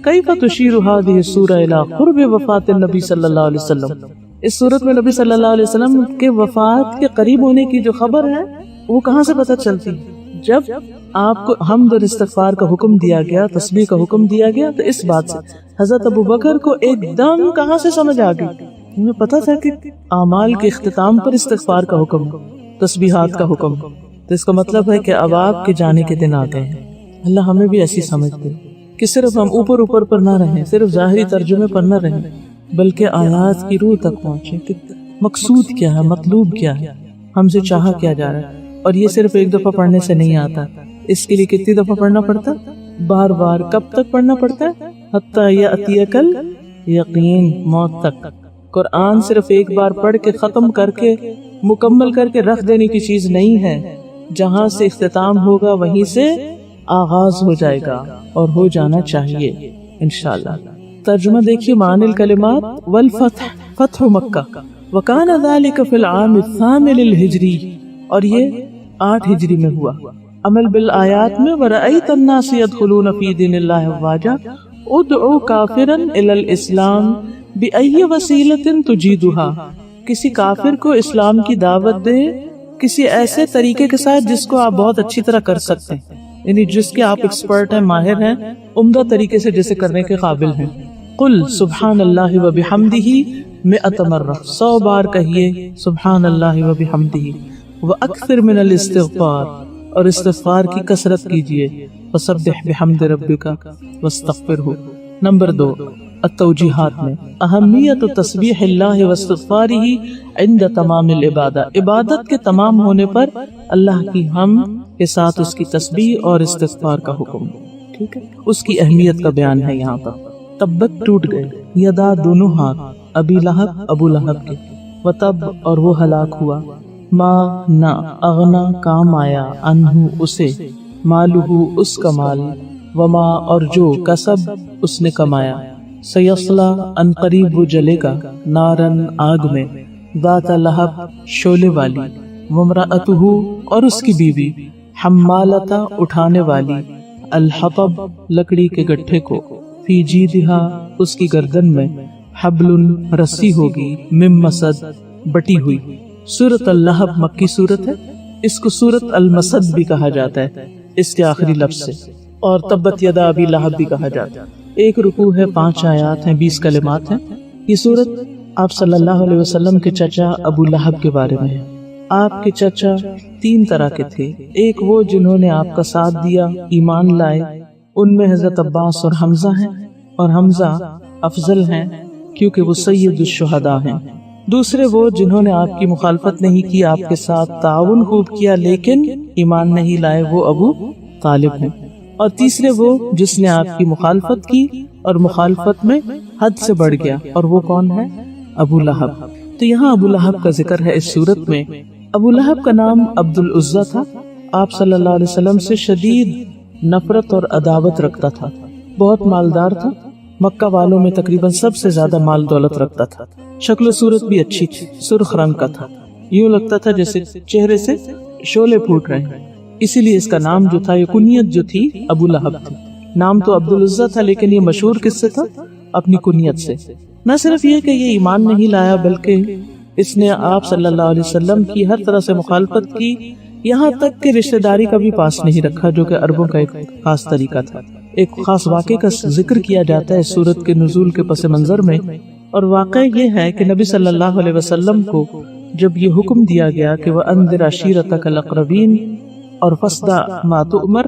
کیف تشیر هذه السورة إلى قرب وفات النبی صلی اللہ علیہ وسلم، اس صورت میں نبی صلی اللہ علیہ وسلم کے وفات کے قریب ہونے کی جو خبر ہے وہ کہاں سے پتہ چلتی؟ جب آپ کو حمد اور استغفار کا حکم دیا گیا، تسبیح کا حکم دیا گیا، تو اس بات سے حضرت ابو بکر کو ایک دم کہاں سے سمجھ آ گئی، انہیں پتا تھا کہ اعمال کے اختتام پر استغفار کا حکم، تسبیحات کا حکم، تو اس کا مطلب ہے کہ اب آپ کے جانے کے دن آ گئے ہیں۔ اللہ ہمیں بھی ایسی سمجھ دے کہ صرف ہم اوپر اوپر پر نہ رہیں، صرف ظاہری ترجمے پر نہ رہیں، بلکہ آیات کی روح تک پہنچے کہ مقصود کیا ہے، مطلوب کیا ہے، ہم سے چاہا کیا جا رہا ہے۔ اور یہ صرف ایک دفعہ پڑھنے سے نہیں آتا، اس کے لیے کتنی دفعہ پڑھنا پڑتا؟ بار بار۔ کب تک پڑھنا پڑتا ہے؟ حتیٰ یأتیک الیقین، موت تک۔ قرآن صرف ایک بار پڑھ کے ختم کر کے مکمل کر کے رکھ دینے کی چیز نہیں ہے، جہاں سے اختتام ہوگا وہیں سے آغاز ہو جائے گا، اور ہو جانا چاہیے انشاءاللہ۔ ترجمہ دیکھیے معانی الکلمات۔ والفتح، فتح مکہ، وکان ذلک فی العام الثامن الہجری، اور یہ 8 ہجری میں ہوا۔ عمل بالآیات میں ورأیت الناس يدخلون فی دین اللہ افواجا، ادعو کافرا الی الاسلام بأی وسیلۃ تجیدها، کسی کافر کو اسلام کی دعوت دے کسی ایسے طریقے کے ساتھ جس کو آپ بہت اچھی طرح کر سکتے ہیں، یعنی جس کے آپ ایکسپرٹ ہیں، ماہر ہیں، عمدہ طریقے سے جسے کرنے کے قابل ہیں۔ قل سبحان اللہ وبحمدہ 100 مرہ، 100 بار کہیے سبحان اللہ وبحمدہ، وَأَكْثِرْ مِنَ الْإِسْتِغْفَارِ، اور استغفار کی کثرت کیجئے، وَسَبِّحْ بِحَمْدِ رَبِّكَ وَاسْتَغْفِرْهُ۔ نمبر 2، التوجیحات میں اہمیت تسبیح اللہ واستغفارہ عند تمام العبادہ، عبادت کے تمام ہونے پر اللہ کی حمد کے ساتھ اس کی تسبیح اور استغفار کا حکم، ٹھیک ہے، اس کی اہمیت کا بیان ہے یہاں پر۔ تبت، ٹوٹ گئے، یدا، دونوں ہاتھ، ابی لہب، ابو لہب کے، وتب، اور وہ ہلاک ہوا، ما، نہ، اغنا، کام آیا، انہو، اسے، مالہ، اس کا مال، وما، اور جو، کسب، اس نے کمایا، سیصلا، ان قریب وہ جلے گا، نارن، آگ میں، ذات لہب، شعلے والی، وامرأتہ، اور اس کی بیوی، حمالتا، اٹھانے والی، الحطب، لکڑی کے گٹھے کو، فی جیدہا، اس کی گردن میں، حبل، رسی ہوگی، من مسد، بٹی ہوئی۔ سورۃ اللہب مکی سورت ہے، اس کو سورۃ المسد بھی کہا جاتا ہے اس کے آخری لفظ سے، اور تبت یدا ابی لہب بھی کہا جاتا ہے۔ ایک رکوع ہے، 5 آیات ہیں، 20 کلمات ہیں۔ یہ سورت آپ صلی اللہ علیہ وسلم کے چچا ابو لہب کے بارے میں ہے۔ آپ کے چچا 3 طرح کے تھے، ایک وہ جنہوں نے آپ کا ساتھ دیا، ایمان لائے، ان میں حضرت عباس اور حمزہ ہیں، اور حمزہ افضل ہیں کیونکہ وہ سید الشہداء ہیں۔ دوسرے وہ جنہوں نے آپ کی مخالفت نہیں کی، آپ کے ساتھ تعاون خوب کیا لیکن ایمان نہیں لائے، وہ ابو طالب ہیں۔ اور تیسرے وہ جس نے آپ کی مخالفت کی اور مخالفت میں حد سے بڑھ گیا، اور وہ کون ہے؟ ابو لہب۔ تو یہاں ابو لہب کا ذکر ہے اس صورت میں۔ ابو لہب کا نام عبد العزیٰ تھا، آپ صلی اللہ علیہ وسلم سے شدید نفرت اور عداوت رکھتا تھا، بہت مالدار تھا، مکہ والوں میں تقریباً سب سے زیادہ مال دولت رکھتا تھا، شکل و صورت بھی اچھی تھی، سرخ رنگ کا تھا، یوں لگتا تھا جیسے چہرے سے شعلے پھوٹ رہے ہیں، اسی لیے اس کا نام جو تھا، یہ کنیت جو تھی، ابو لہب تھی۔ نام تو عبد العزیٰ تھا لیکن یہ مشہور کس سے تھا؟ اپنی کنیت سے۔ نہ صرف یہ کہ یہ ایمان نہیں لایا بلکہ اس نے آپ صلی اللہ علیہ وسلم کی ہر طرح سے مخالفت کی، یہاں تک کہ رشتہ داری کا بھی پاس نہیں رکھا، جو کہ عربوں کا ایک خاص طریقہ تھا۔ ایک خاص واقعے کا ذکر کیا جاتا ہے سورت کے نزول کے پس منظر میں، اور واقعہ یہ ہے کہ نبی صلی اللہ علیہ وسلم کو جب یہ حکم دیا گیا کہ وَأَنذِرْ عَشِيرَتَكَ الْأَقْرَبِينَ، اور فَاصْدَعْ مَا تُؤْمَرْ،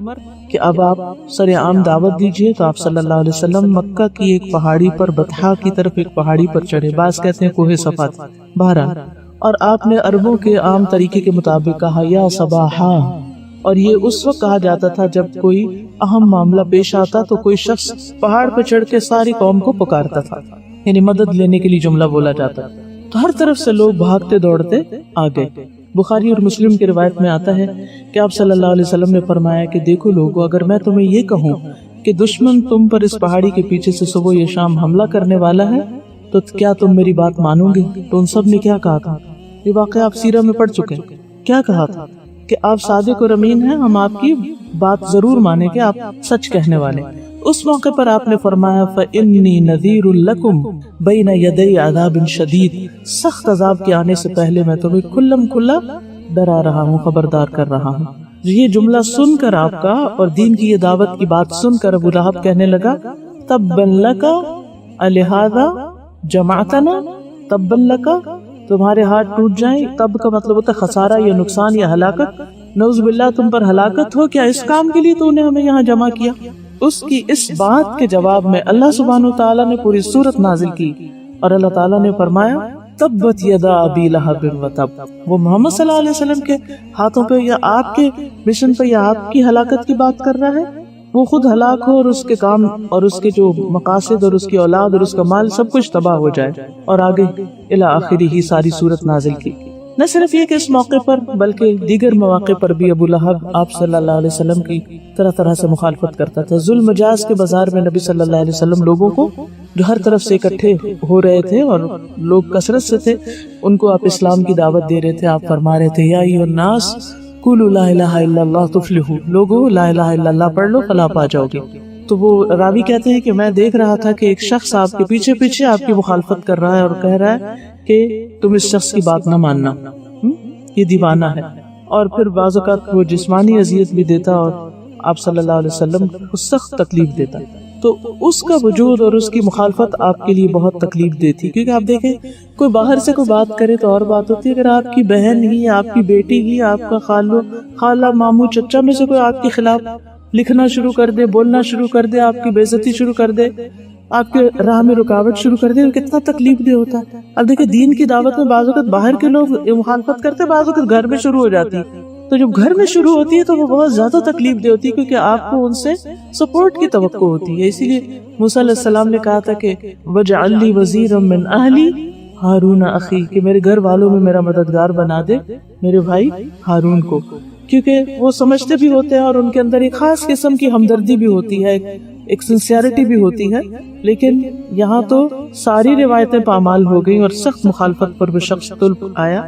کہ اب آپ سر عام دعوت دیجئے، تو آپ صلی اللہ علیہ وسلم مکہ کی ایک پہاڑی پر، بطحا کی طرف ایک پہاڑی پر چڑھے، بعض کہتے ہیں کوہ صفا تھا، بہرحال، اور آپ نے عربوں کے عام طریقے کے مطابق کہا یا صباحا، اور یہ اس وقت کہا جاتا تھا جب کوئی اہم معاملہ پیش آتا تو کوئی شخص پہاڑ پہ چڑھ کے ساری قوم کو پکارتا تھا، یعنی مدد لینے کے لیے جملہ بولا جاتا، تو ہر طرف سے لوگ بھاگتے دوڑتے آ گئے۔ بخاری اور مسلم کی روایت میں آتا ہے کہ آپ صلی اللہ علیہ وسلم نے فرمایا کہ دیکھو لوگو، اگر میں تمہیں یہ کہوں کہ دشمن تم پر اس پہاڑی کے پیچھے سے صبح یا شام حملہ کرنے والا ہے تو کیا تم میری بات مانو گے؟ تو ان سب نے کیا کہا تھا؟ یہ واقعہ آپ سیرہ میں پڑھ چکے ہیں. کیا کہا تھا کہ آپ صادق اور امین ہیں، ہم آپ کی بات ضرور مانیں کہ آپ سچ کہنے والے. اس موقع پر آپ نے فرمایا فَإِنِّي نَذِيرٌ لَكُمْ بَيْنَ يَدَيْ عَذَابٍ شَدِيدٍ، سخت عذاب کے آنے سے پہلے میں تمہیں کھلم کھلا ڈرا رہا ہوں، خبردار کر رہا ہوں. یہ جملہ سن کر آپ کا اور دین کی یہ دعوت کی بات سن کر ابو لہب کہنے لگا تبًّا لَكَ أَلِهَذَا جمعتنا، تبًّا لَكَ، تمہارے ہاتھ ٹوٹ جائیں. تب کا مطلب ہوتا ہے خسارہ یا نقصان یا ہلاکت. نعوذ باللہ تم پر ہلاکت ہو، کیا اس کام کے لیے تو نے ہمیں یہاں جمع کیا؟ اس کی اس بات کے جواب میں اللہ سبحانہ وتعالیٰ نے پوری سورت نازل کی اور اللہ تعالیٰ نے فرمایا تبت یدا ابی لہب وتب. وہ محمد صلی اللہ علیہ وسلم کے ہاتھوں پہ یا آپ کے مشن پہ یا آپ کی ہلاکت کی بات کر رہا ہے. وہ خود ہلاک ہو اور اس کے کام اور اس کے جو مقاصد اور اس کی اولاد اور اس کا مال سب کچھ تباہ ہو جائے. اور آگے الی آخری ہی ساری صورت نازل کی. نہ صرف یہ کہ اس موقع پر بلکہ دیگر مواقع پر بھی ابو لہب آپ صلی اللہ علیہ وسلم کی طرح طرح سے مخالفت کرتا تھا. ذوالمجاز مجاز کے بازار میں نبی صلی اللہ علیہ وسلم لوگوں کو جو ہر طرف سے اکٹھے ہو رہے تھے اور لوگ کثرت سے تھے، ان کو آپ اسلام کی دعوت دے رہے تھے. آپ فرما رہے تھے یا ایھا الناس قولوا لا الہ الا اللہ تفلحوا، لوگو لا الہ الا اللہ پڑھ لو فلاح پا جاؤ گے. تو وہ راوی کہتے ہیں کہ میں دیکھ رہا تھا کہ ایک شخص آپ کے پیچھے پیچھے آپ کی مخالفت کر رہا ہے اور کہہ رہا ہے کہ تم اس شخص کی بات نہ ماننا، یہ دیوانہ ہے. اور پھر بعض اوقات وہ جسمانی اذیت بھی دیتا اور آپ صلی اللہ علیہ وسلم کو سخت تکلیف دیتا. تو اس کا وجود اور اس کی مخالفت آپ کے لیے بہت تکلیف دیتی. کیونکہ آپ دیکھیں کوئی باہر سے کوئی بات کرے تو اور بات ہوتی ہے، اگر آپ کی بہن ہی، آپ کی بیٹی ہی، آپ کا خالہ ماموں چچا میں سے کوئی آپ کے خلاف لکھنا شروع کر دے، بولنا شروع کر دے، آپ کی بے عزتی شروع کر دے، آپ کے راہ میں رکاوٹ شروع کر دے، کتنا تکلیف دہ ہوتا ہے. اب دیکھیں دین کی دعوت میں بعض اوقات باہر کے لوگ مخالفت کرتے، بعض اوقات گھر میں شروع ہو جاتی. تو جب گھر میں شروع ہوتی ہے تو وہ بہت زیادہ تکلیف دہ ہوتی ہے، کیونکہ آپ کو ان سے سپورٹ کی توقع ہوتی ہے. اسی لیے موسیٰ علیہ السلام نے کہا تھا کہ وَاجْعَل لِّي وَزِيرًا مِّنْ أَهْلِي ہارون اخی، کہ میرے گھر والوں میں میرا مددگار بنا دے میرے بھائی ہارون کو. کیونکہ وہ سمجھتے بھی ہوتے ہیں اور ان کے اندر ایک خاص قسم کی ہمدردی بھی ہوتی ہے، ایک سنسیئرٹی بھی ہوتی ہے. لیکن یہاں تو ساری روایتیں پامال ہو گئیں اور سخت مخالفت پر وہ شخص طلب آیا.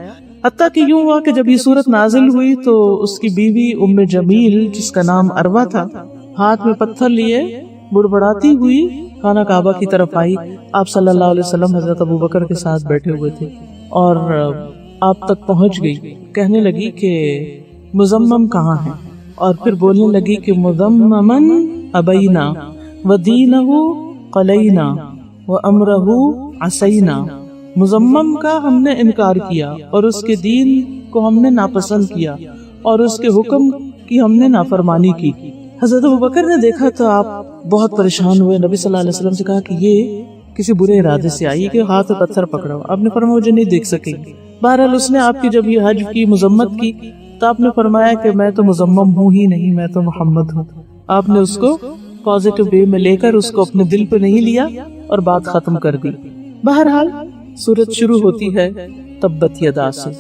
حتیٰ کہ یوں ہوا کہ جب یہ صورت نازل ہوئی تو اس کی بیوی ام جمیل جس کا نام عروہ تھا، ہاتھ میں پتھر لیے بڑبڑاتی ہوئی خانہ کعبہ کی طرف آئی. آپ صلی اللہ علیہ وسلم حضرت ابوبکر کے ساتھ بیٹھے ہوئے تھے اور آپ تک پہنچ گئی. کہنے لگی کہ مزمم کہاں ہے، اور پھر بولنے لگی کہ مزممن ابینا ودینہ قلینا وامرہ عصینا. مزمم کا ہم نے انکار کیا اور اس کے دین کو ہم نے ناپسند کیا اور اس کے حکم کی ہم نے نافرمانی کی. حضرت ابوبکر نے دیکھا تو آپ بہت پریشان ہوئے. نبی صلی اللہ علیہ وسلم سے کہا کہ یہ کسی برے ارادے سے آئی کہ ہاتھ میں پتھر پکڑا ہو. آپ نے فرمایا مجھے نہیں دیکھ سکے گی. بہرحال اس نے آپ کی جب یہ حج کی مذمت کی تو آپ نے فرمایا کہ میں تو مذمم ہوں ہی نہیں، میں تو محمد ہوں. آپ نے اس کو پازیٹو وے میں لے کر اس کو اپنے دل پہ نہیں لیا اور بات ختم کر دی. بہرحال سورت شروع ہوتی ہے تبت یدا سے.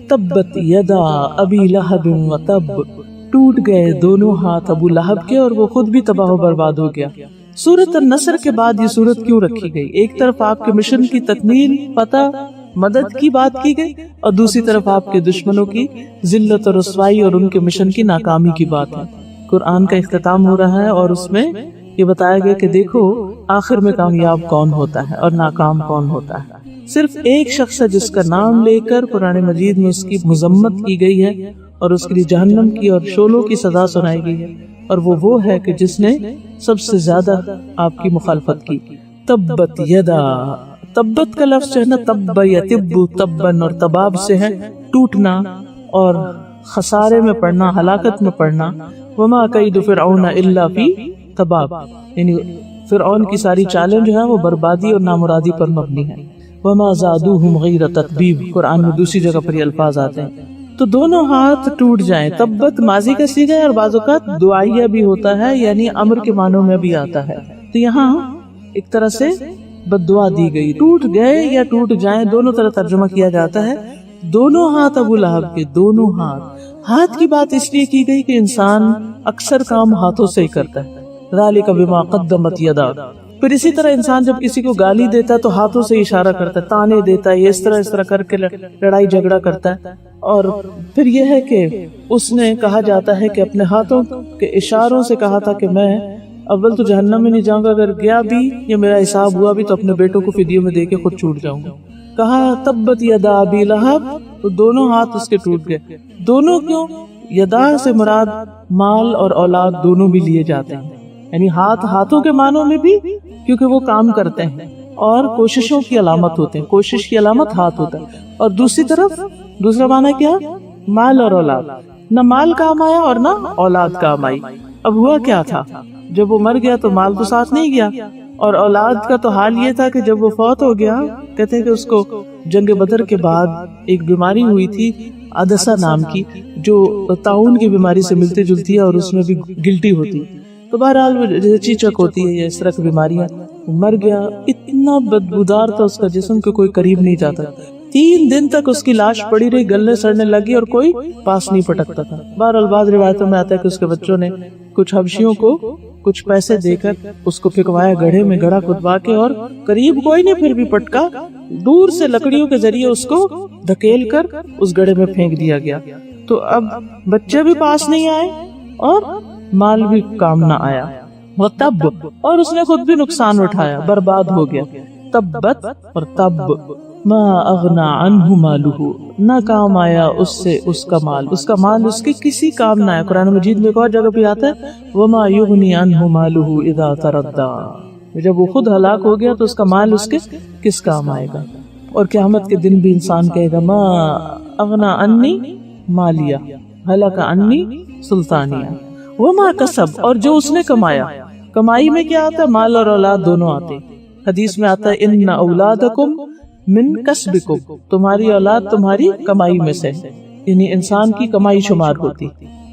تبت یدا ابی لہب وتب، ٹوٹ گئے دونوں ہاتھ ابو لہب کے اور وہ خود بھی تباہ و برباد ہو گیا. سورت النصر کے بعد یہ سورت کیوں رکھی گئی؟ ایک طرف آپ کے مشن کی تکمیل، فتح، مدد کی بات کی گئی اور دوسری طرف آپ کے دشمنوں کی ذلت اور رسوائی اور ان کے مشن کی ناکامی کی بات ہے. قرآن کا اختتام ہو رہا ہے اور اس میں یہ بتایا گیا کہ دیکھو آخر میں کامیاب کون ہوتا ہے اور ناکام کون ہوتا ہے. صرف ایک شخص ہے جس کا نام لے کر قرآن مجید میں اس کی مذمت کی گئی ہے اور اس کے لیے جہنم کی اور شعلوں کی سزا سنائی گئی ہے، اور وہ ہے کہ جس نے سب سے زیادہ آپ کی مخالفت کی. تبت یدا، تبت کا لفظ جو ہے نا تب یتب تبن اور تباب سے ہے ٹوٹنا اور خسارے میں پڑنا، ہلاکت میں پڑنا. وما کید فرعون الا فی تباب، یعنی فرعون کی ساری چالیں جو ہیں وہ بربادی اور نامرادی پر مبنی ہے. وما زادوہم غیر تتبیب، قرآن میں دوسری جگہ پر یہ الفاظ آتے ہیں. تو دونوں ہاتھ ٹوٹ جائیں. تبت ماضی کا صیغہ ہے اور بعض اوقات دعائیہ بھی ہوتا ہے، یعنی امر کے معنوں میں بھی آتا ہے. تو یہاں ایک طرح سے بد دعا دی گئی. ٹوٹ گئے یا ٹوٹ جائیں دونوں طرح ترجمہ کیا جاتا ہے. دونوں ہاتھ ابو لہب کے، دونوں ہاتھ. ہاتھ کی بات اس لیے کی گئی کہ انسان اکثر کام ہاتھوں سے ہی کرتا ہے. ذالک بما قدمت یداک. پھر اسی طرح انسان جب کسی کو گالی دیتا ہے تو ہاتھوں سے اشارہ کرتا ہے، تانے دیتا ہے، اس طرح کر کے لڑائی جھگڑا کرتا ہے. اور پھر یہ ہے کہ اس نے کہا جاتا ہے کہ اپنے ہاتھوں کے اشاروں سے کہا تھا کہ میں اول تو جہنم میں نہیں جاؤں گا، اگر گیا بھی یا میرا حساب ہوا بھی تو اپنے بیٹوں کو فدیے میں دے کے خود چھوٹ جاؤں گا. کہا تبت یدا ابی لہب، تو دونوں ہاتھ اس کے ٹوٹ گئے. دونوں کیوں؟ یدا سے مراد مال اور اولاد دونوں بھی لیے جاتے ہیں، یعنی ہاتھوں کے معنوں میں بھی کیونکہ وہ کام کرتے ہیں اور کوششوں کی علامت ہوتے ہیں، کوشش کی علامت ہاتھ ہوتا ہے. اور دوسری طرف دوسرا معنی کیا؟ مال اور اولاد. نہ مال کام آیا اور نہ اولاد کام آئی. اب ہوا کیا تھا؟ جب وہ مر گیا تو مال تو ساتھ نہیں گیا، اور اولاد کا تو حال یہ تھا کہ جب وہ فوت ہو گیا، کہتے ہیں کہ اس کو جنگ بدر کے بعد ایک بیماری ہوئی تھی عدسہ نام کی، جو طاعون کی بیماری سے ملتی جلتی ہے اور اس میں بھی گلٹی ہوتی ہے. تو بہرحال چیچک ہوتی ہے، اس طرح کی بیماریاں. مر گیا، اتنا بدبودار تھا اس کا جسم کہ کوئی قریب نہیں جاتا. 3 دن تک اس کی لاش پڑی رہی، گلنے سڑنے لگی اور کوئی پاس نہیں پٹکتا تھا. بہرحال بعض روایتوں میں آتا ہے کہ اس کے بچوں نے کچھ حبشیوں کو کچھ پیسے دے کر اس کو پھکوایا گڑھے میں، گڑھا کھدوا کے، اور قریب کوئی نہیں پھر بھی پٹکا. دور سے لکڑیوں کے ذریعے اس کو دھکیل کر اس گڑھے میں پھینک دیا گیا. تو اب بچے بھی پاس نہیں آئے اور مال بھی کام نہ آیا. وَتَبْ، اور اس نے خود بھی نقصان اٹھایا، برباد ہو گیا. تبت اور تب، ما اغنا عنہ مالہ، نہ کام آیا اس سے اس کا مال، اس کا مال اس کے کسی کام نہ آیا. قرآن مجید میں ایک اور جگہ پہ آتا ہے وما یغنی عنہ مالہ اذا تردی، جب وہ خود ہلاک ہو گیا تو اس کا مال اس کے کس کام آئے گا. اور قیامت کے دن بھی انسان کہے گا ما اغنا عنی مالیہ ہلک عنی سلطانیہ وما کسب، اور جو اس نے کمایا. کمائی میں کیا آتا ہے؟ مال اور اولاد دونوں آتے. حدیث میں آتا ہے ان اولادکم من کسبکم، تمہاری اولاد تمہاری کمائی میں سے، یعنی انسان کی کمائی شمار ہوتی.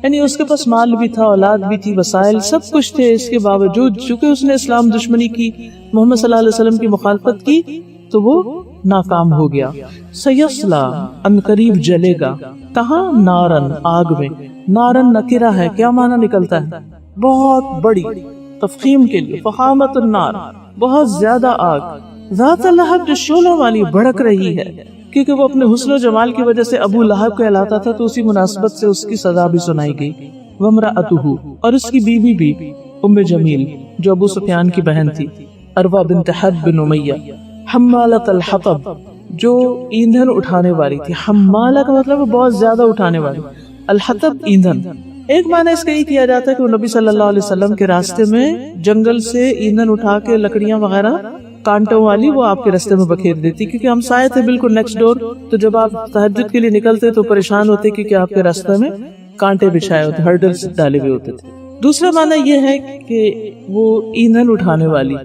یعنی اس کے پاس مال بھی تھا، اولاد بھی تھی، وسائل سب کچھ تھے، اس کے باوجود چونکہ اس نے اسلام دشمنی کی، محمد صلی اللہ علیہ وسلم کی مخالفت کی، تو وہ ناکام ہو گیا. سیصلا، ان قریب جلے گا. کہاں؟ نارن، آگ میں. نارن نکرہ ہے، کیا معنی نکلتا ہے؟ بہت بڑی، تفخیم کے لیے فخامت النار، بہت زیادہ آگ. ذات لہب، جو شعلوں والی بھڑک رہی ہے، کیونکہ وہ اپنے حسن و جمال کی وجہ سے ابو لہب کہلاتا تھا، تو اسی مناسبت سے اس کی سزا بھی سنائی گئی. وامرأتہ، اور اس کی بیوی بھی ام جمیل، جو ابو سفیان کی بہن تھی، عروہ بنت حرب بن امیہ. حمالۃ الحطب، جو ایندھن اٹھانے والی تھی. حمالہ کا مطلب ہے بہت زیادہ اٹھانے والی، الحطب ایندھن. ایک معنی اس کا یہ کیا جاتا ہے کہ وہ نبی صلی اللہ علیہ وسلم کے راستے میں جنگل سے ایندھن اٹھا کے لکڑیاں وغیرہ کانٹوں والی وہ آپ کے راستے میں بکھیر دیتی، کیونکہ ہم سائے تھے بالکل نیکسٹ ڈور. تو جب آپ تہجد کے لیے نکلتے تو پریشان ہوتے کیونکہ آپ کے راستے میں کانٹے بچھائے ہوتے، ہرڈلز ڈالے ہوئے ہوتے تھے. دوسرا معنی یہ ہے کہ وہ ایندھن اٹھانے والی.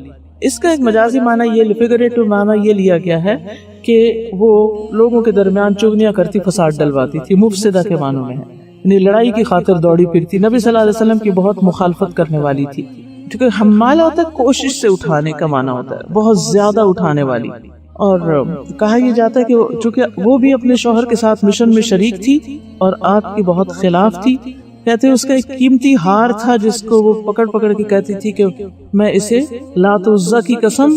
اس کا ایک مجازی معنی یہ، فگریٹو معنی یہ لیا گیا ہے کہ وہ لوگوں کے درمیان چغلیاں کرتی، فساد ڈلواتی تھی. مفسدہ کے معنوں میں ہے، یعنی لڑائی کی خاطر دوڑی پھرتی. نبی صلی اللہ علیہ وسلم کی بہت مخالفت کرنے والی تھی. کیونکہ حمالہ ہوتا ہے کوشش سے اٹھانے کا معنی ہوتا ہے، بہت زیادہ اٹھانے والی. اور کہا یہ جاتا ہے کہ چونکہ وہ بھی اپنے شوہر کے ساتھ مشن میں شریک تھی اور آپ کی بہت خلاف تھی. کہتے ہیں اس کا ایک قیمتی ہار تھا جس کو وہ پکڑ پکڑ کے کہتی تھی کہ میں اسے لات و عزا کی قسم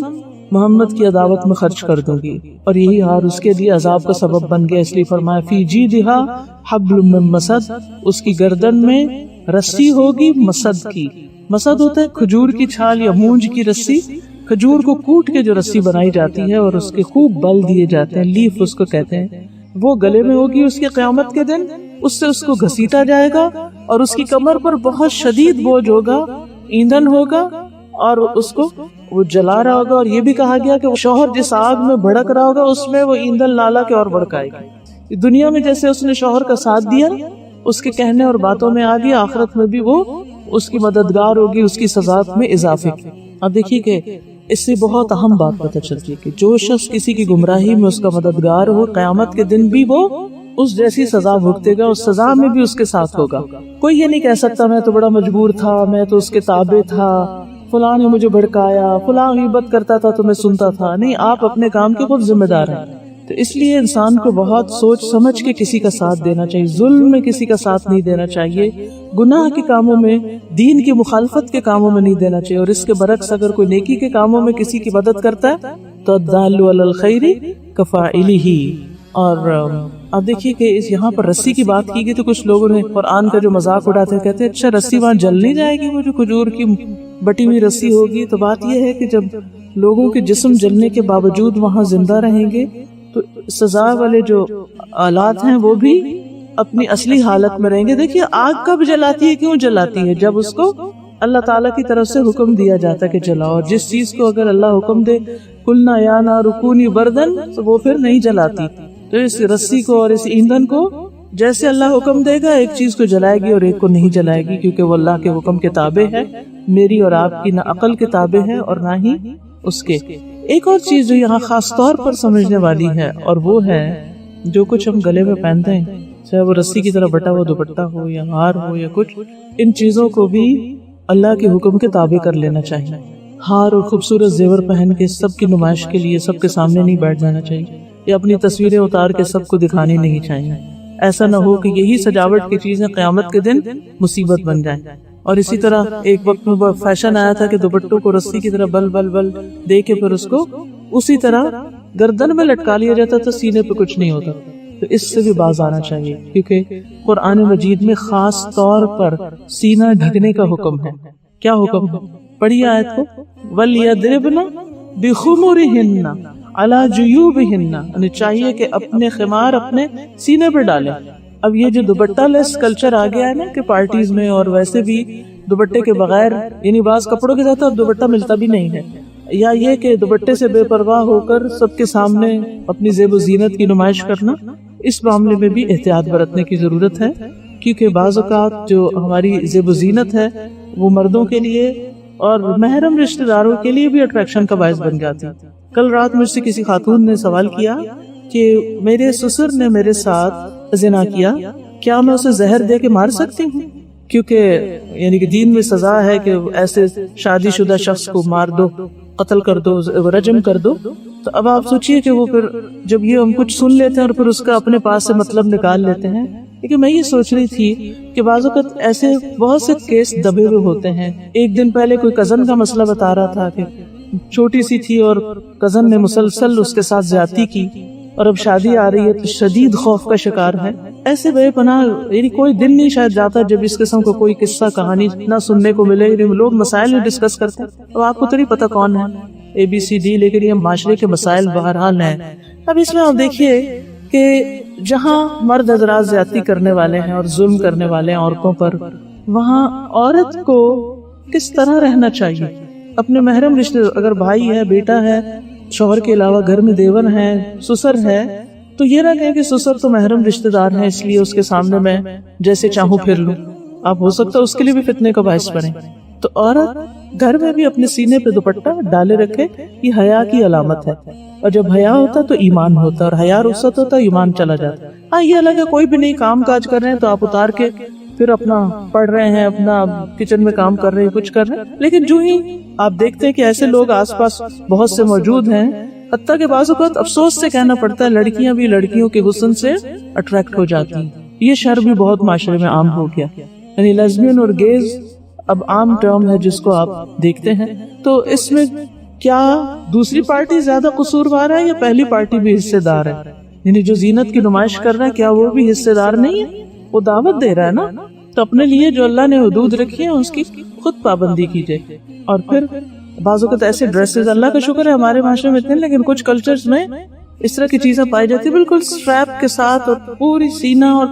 محمد کی عداوت میں خرچ کر دوں گی. اور یہی ہار اس کے لیے عذاب کا سبب بن گیا، اس لیے فرمایا فی جیدہا حبل من مسد، اس کی گردن میں رسی ہوگی مسد کی. مسد ہوتا ہے کھجور کی چھال یا مونج کی رسی. کھجور کو کوٹ کے جو رسی بنائی جاتی ہے اور اس کے خوب بل دیے جاتے ہیں، لیف اس کو کہتے ہیں، وہ گلے میں ہوگی اس کی قیامت کے دن. اس سے اس کو گھسیٹا جائے گا اور اس کی کمر پر بہت شدید بوجھ ہوگا، ایندھن ہوگا اور اس کو وہ جلا رہا ہوگا. اور یہ بھی کہا گیا کہ وہ شوہر جس آگ میں بھڑک رہا ہوگا اس میں وہ ایندھن لالا کے اور بھڑکائے گی. دنیا میں جیسے اس نے شوہر کا ساتھ دیا، اس کے کہنے اور باتوں میں آ گیا، آخرت میں بھی وہ اس کی مددگار ہوگی، اس کی سزا میں اضافے کی. اب دیکھیے کہ اس سے بہت اہم بات پتہ چلتی ہے کہ جو شخص کسی کی گمراہی میں اس کا مددگار ہو، قیامت کے دن بھی وہ اس جیسی سزا بھگتے گا، اس سزا میں بھی اس کے ساتھ ہوگا. کوئی یہ نہیں کہہ سکتا میں تو بڑا مجبور تھا، میں تو اس کے تابع تھا، فلاں نے مجھے بھڑکایا، فلاں غیبت کرتا تھا تو میں سنتا تھا. نہیں، آپ اپنے کام کے خود ذمہ دار ہیں. تو اس لیے انسان کو بہت سوچ سمجھ کے کسی کا ساتھ دینا چاہیے، ظلم میں کسی کا ساتھ نہیں دینا چاہیے، گناہ کے کاموں میں، دین کی مخالفت کے کاموں میں نہیں دینا چاہیے، اور اس کے برعکس اگر کوئی نیکی کے کاموں میں کسی کی مدد کرتا ہے تو الدال علی الخیر کفاعلہ۔ اور اب دیکھیے کہ یہاں پر رسی کی بات کی گئی تو کچھ لوگوں نے قرآن کا جو مذاق اڑاتے ہیں، کہتے ہیں اچھا رسی وہاں جل نہیں جائے گی، وہ جو کھجور کی بٹی ہوئی رسی ہوگی؟ تو بات یہ ہے کہ جب لوگوں کے جسم جلنے کے باوجود وہاں زندہ رہیں گے تو سزا والے جو آلات ہیں وہ بھی اپنی اصلی حالت میں رہیں گے۔ دیکھیے آگ کب جلاتی ہے، کیوں جلاتی ہے؟ جب اس کو اللہ تعالیٰ کی طرف سے حکم دیا جاتا ہے کہ جلاؤ، اور جس چیز کو اگر اللہ حکم دے قلنا یا نار کونی بردن تو وہ پھر نہیں جلاتی۔ تو اس رسی کو اور اس ایندھن کو جیسے اللہ حکم دے گا ایک چیز کو جلائے گی اور ایک کو نہیں جلائے گی، کیونکہ وہ اللہ کے حکم کے تابع ہے، میری اور آپ کی نہ عقل کے تابع ہے اور نہ ہی اس کے۔ ایک اور چیز جو یہاں خاص طور پر سمجھنے والی ہے، اور وہ ہے جو کچھ ہم گلے میں پہنتے ہیں، چاہے وہ رسی کی طرح بٹا ہوا دوپٹہ ہو یا ہار ہو یا کچھ، ان چیزوں کو بھی اللہ کے حکم کے تابع کر لینا چاہیے۔ ہار اور خوبصورت زیور پہن کے سب کی نمائش کے لیے سب کے سامنے نہیں بیٹھ جانا چاہیے، یا اپنی تصویریں اتار کے سب کو دکھانی نہیں چاہیے۔ ایسا نہ ہو کہ یہی سجاوٹ کی چیزیں قیامت کے دن مصیبت بن جائیں۔ اور اسی طرح ایک وقت میں فیشن آیا تھا کہ دوپٹوں کو رسی کی طرح بل بل بل دے کے پھر اس کو اسی طرح گردن میں لٹکا لیا جاتا تھا، سینے پہ کچھ نہیں ہوتا۔ تو اس سے بھی باز آنا چاہیے، کیونکہ قرآن مجید میں خاص طور پر سینہ ڈھکنے کا حکم ہے۔ کیا حکم ہے؟ پڑھیے آیت کو، وَلْيَضْرِبْنَ بِخُمُرِهِنَّ عَلَى جُيُوبِهِنَّ، یعنی چاہیے کہ اپنے خمار اپنے سینے پہ ڈالیں۔ اب یہ جو دوپٹہ لیس کلچر آ گیا ہے نا کہ پارٹیز میں، اور ویسے بھی دوپٹے کے بغیر، یعنی بعض کپڑوں کے ساتھ اب دوپٹہ ملتا بھی نہیں ہے، یا یہ کہ دوپٹے سے بے پرواہ ہو کر سب کے سامنے اپنی زیب و زینت کی نمائش کرنا، اس معاملے میں بھی احتیاط برتنے کی ضرورت ہے، کیونکہ بعض اوقات جو ہماری زیب و زینت ہے وہ مردوں کے لیے اور محرم رشتہ داروں کے لیے بھی اٹریکشن کا باعث بن جاتی۔ کل رات مجھ سے کسی خاتون نے سوال کیا کہ میرے سسر نے میرے ساتھ زنا کیا، کیا میں اسے زہر دے کے مار سکتی ہوں؟ کیونکہ یعنی کہ دین میں سزا ہے کہ ایسے شادی شدہ شخص کو مار دو، قتل کر دو، رجم کر دو۔ تو اب آپ سوچئے کہ وہ پھر جب یہ ہم کچھ سن لیتے ہیں اور پھر اس کا اپنے پاس سے مطلب نکال لیتے ہیں۔ لیکن میں یہ سوچ رہی تھی کہ بعض اوقات ایسے بہت سے کیس دبے ہوئے ہوتے ہیں۔ ایک دن پہلے کوئی کزن کا مسئلہ بتا رہا تھا کہ چھوٹی سی تھی اور کزن نے مسلسل اس کے ساتھ زیادتی کی، اور اب شادی آ رہی ہے تو شدید خوف کا شکار ہے۔ ایسے بے پناہ یعنی کوئی دن نہیں شاید جاتا جب اس قسم کو کوئی قصہ کہانی نہ سننے کو ملے۔ لوگ مسائل میں ڈسکس کرتے ہیں، اب آپ کو تو نہیں پتا کون ہے ABCD، لیکن یہ معاشرے کے مسائل بہرحال ہیں۔ اب اس میں آپ دیکھیے کہ جہاں مرد حضرات زیادتی کرنے والے ہیں اور ظلم کرنے والے ہیں عورتوں پر، وہاں عورت کو کس طرح رہنا چاہیے؟ اپنے محرم رشتے، اگر بھائی ہے، بیٹا ہے، شوہر کے علاوہ گھر میں دیور ہے، سسر ہے، تو یہ نہ کہیں کہ سسر تو محرم رشتے دار ہیں اس لیے اس کے سامنے میں جیسے چاہوں پھر لوں۔ آپ ہو سکتا ہے اس کے لیے بھی فتنے کا باعث بنے۔ تو عورت گھر میں بھی اپنے سینے پہ دوپٹہ ڈالے رکھے، یہ حیا کی علامت ہے، اور جب حیا ہوتا تو ایمان ہوتا، اور حیا رخصت ہوتا ایمان چلا جاتا۔ ہاں یہ الگ ہے کوئی بھی نہیں کام کاج کر رہے ہیں تو آپ اتار کے پھر اپنا پڑھ رہے ہیں، اپنا کچن میں کام کر رہے ہیں، کچھ کر رہے ہیں، لیکن جو ہی آپ دیکھتے ہیں کہ ایسے لوگ آس پاس بہت سے موجود ہیں، حتیٰ کہ بعض اوقات افسوس سے کہنا پڑتا ہے لڑکیاں بھی لڑکیوں کے حسن سے اٹریکٹ ہو جاتی ہیں۔ یہ شر بھی بہت معاشرے میں عام ہو گیا، یعنی لیزبین اور گیز اب عام ٹرم ہے جس کو آپ دیکھتے ہیں۔ تو اس میں کیا دوسری پارٹی زیادہ قصوروار ہے یا پہلی پارٹی بھی حصے دار ہے؟ یعنی جو زینت کی نمائش کر رہا ہے کیا وہ بھی حصے دار نہیں ہے؟ وہ دعوت دے رہا ہے نا، تو اپنے لیے جو اللہ نے حدود رکھی ہے اس کی خود پابندی کیجیے۔ اور پھر بعض اوقات ایسے ڈریسز، اللہ کا شکر ہے ہمارے معاشرے میں اتنے، لیکن کچھ کلچرز میں اس طرح کی چیزیں پائی جاتی ہیں، بالکل سٹریپ کے ساتھ، اور پوری سینہ اور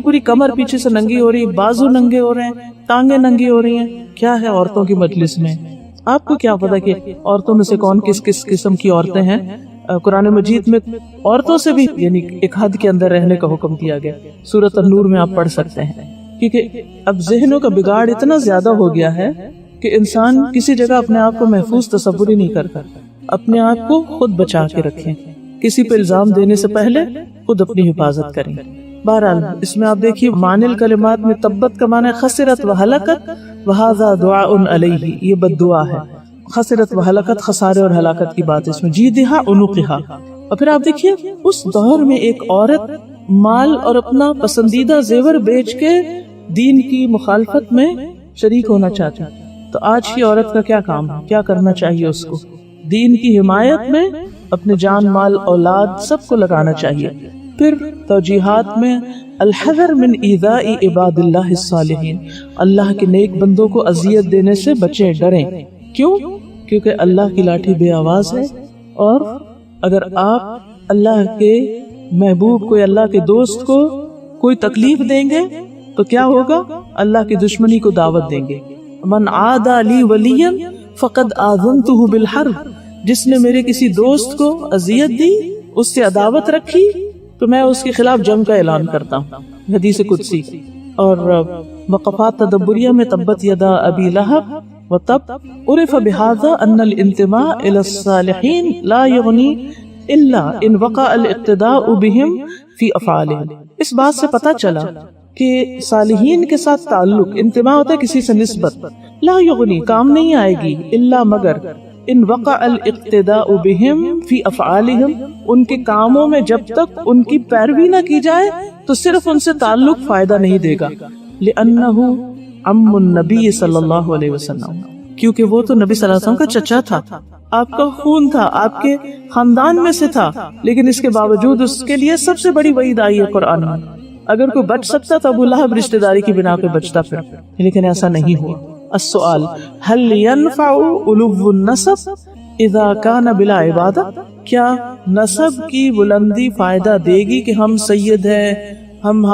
پوری کمر پیچھے سے ننگی ہو رہی، بازو ننگے ہو رہے ہیں، ٹانگیں ننگی ہو رہی ہیں۔ کیا ہے عورتوں کی مجلس میں؟ آپ کو کیا پتا کہ عورتوں میں سے کون کس قسم کی عورتیں ہیں؟ قرآن مجید میں عورتوں سے بھی یعنی ایک حد کے اندر رہنے کا حکم دیا گیا، سورۃ النور میں آپ پڑھ سکتے ہیں، کیونکہ اب ذہنوں کا بگاڑ اتنا زیادہ ہو گیا ہے کہ انسان کسی جگہ اپنے آپ کو محفوظ تصور ہی نہیں کرتا۔ اپنے آپ کو خود بچا کے رکھیں، کسی پہ الزام دینے سے پہلے خود اپنی حفاظت کریں۔ بہرحال اس میں آپ دیکھیے معنی الکلمات میں تبت کا معنی خسرت و ہلاکت، وہذا دعاء علیہ، یہ بد دعا ہے۔ خسرت و ہلاکت، خسارے اور ہلاکت کی بات اس میں، جیدہا عنقہا، اور پھر آپ دیکھیے اس دور میں ایک عورت مال اور اپنا پسندیدہ زیور بیچ کے دین کی مخالفت میں شریک ہونا چاہتی. تو آج کی عورت کا کیا کام ہے, کیا کرنا چاہیے اس کو؟ دین کی حمایت میں اپنے جان مال اولاد سب کو لگانا چاہیے. پھر توجیحات میں الحذر من ایذاء عباد اللہ الصالحین، اللہ کے نیک بندوں کو اذیت دینے سے بچیں، ڈریں. کیوں؟ کیونکہ اللہ کی لاٹھی بے آواز ہے، اور اگر آپ اللہ کے محبوب کو یا اللہ کے دوست کو کوئی تکلیف دیں گے تو کیا ہوگا؟ اللہ کی دشمنی کو دعوت دیں گے. من عادى لی ولیا فقد آذنته بالحرب، جس نے میرے کسی دوست کو اذیت دی، اس سے عداوت رکھی، تو میں اس کے خلاف جنگ کا اعلان کرتا ہوں. حدیث قدسی. اور وقفات تدبریہ میں تبت یدا ابی لہب وتب عرف بہذا ان الانتماء الى الصالحین لا یغنی الا ان وقع الاقتداء بهم فی افعالهم. اس بات سے پتہ چلا کہ صالحین کے ساتھ تعلق، انتماء ہوتا ہے کسی سے نسبت، لا یغنی کام نہیں آئے گی، الا مگر ان وقع الاقتداء بهم فی افعالهم، ان کے کاموں میں جب تک ان کی پیروی نہ کی جائے تو صرف ان سے تعلق فائدہ نہیں دے گا. لأنہ عم النبی صلی اللہ علیہ وسلم، کیونکہ وہ تو نبی صلی اللہ علیہ وسلم کا چچا تھا، آپ کا خون تھا، آپ کے خاندان میں سے تھا، لیکن اس کے باوجود اس کے لیے سب سے بڑی وعید آئی ہے قرآن میں. اگر کوئی بچ سکتا تو ابو لہب رشتہ داری کی بنا پہ بچتا پھر، لیکن ایسا نہیں ہوا. السؤال هل ينفع علو النسب اذا كان بلا عبادہ، کیا نسب کی بلندی فائدہ دے گی کہ ہم سید ہیں، ہم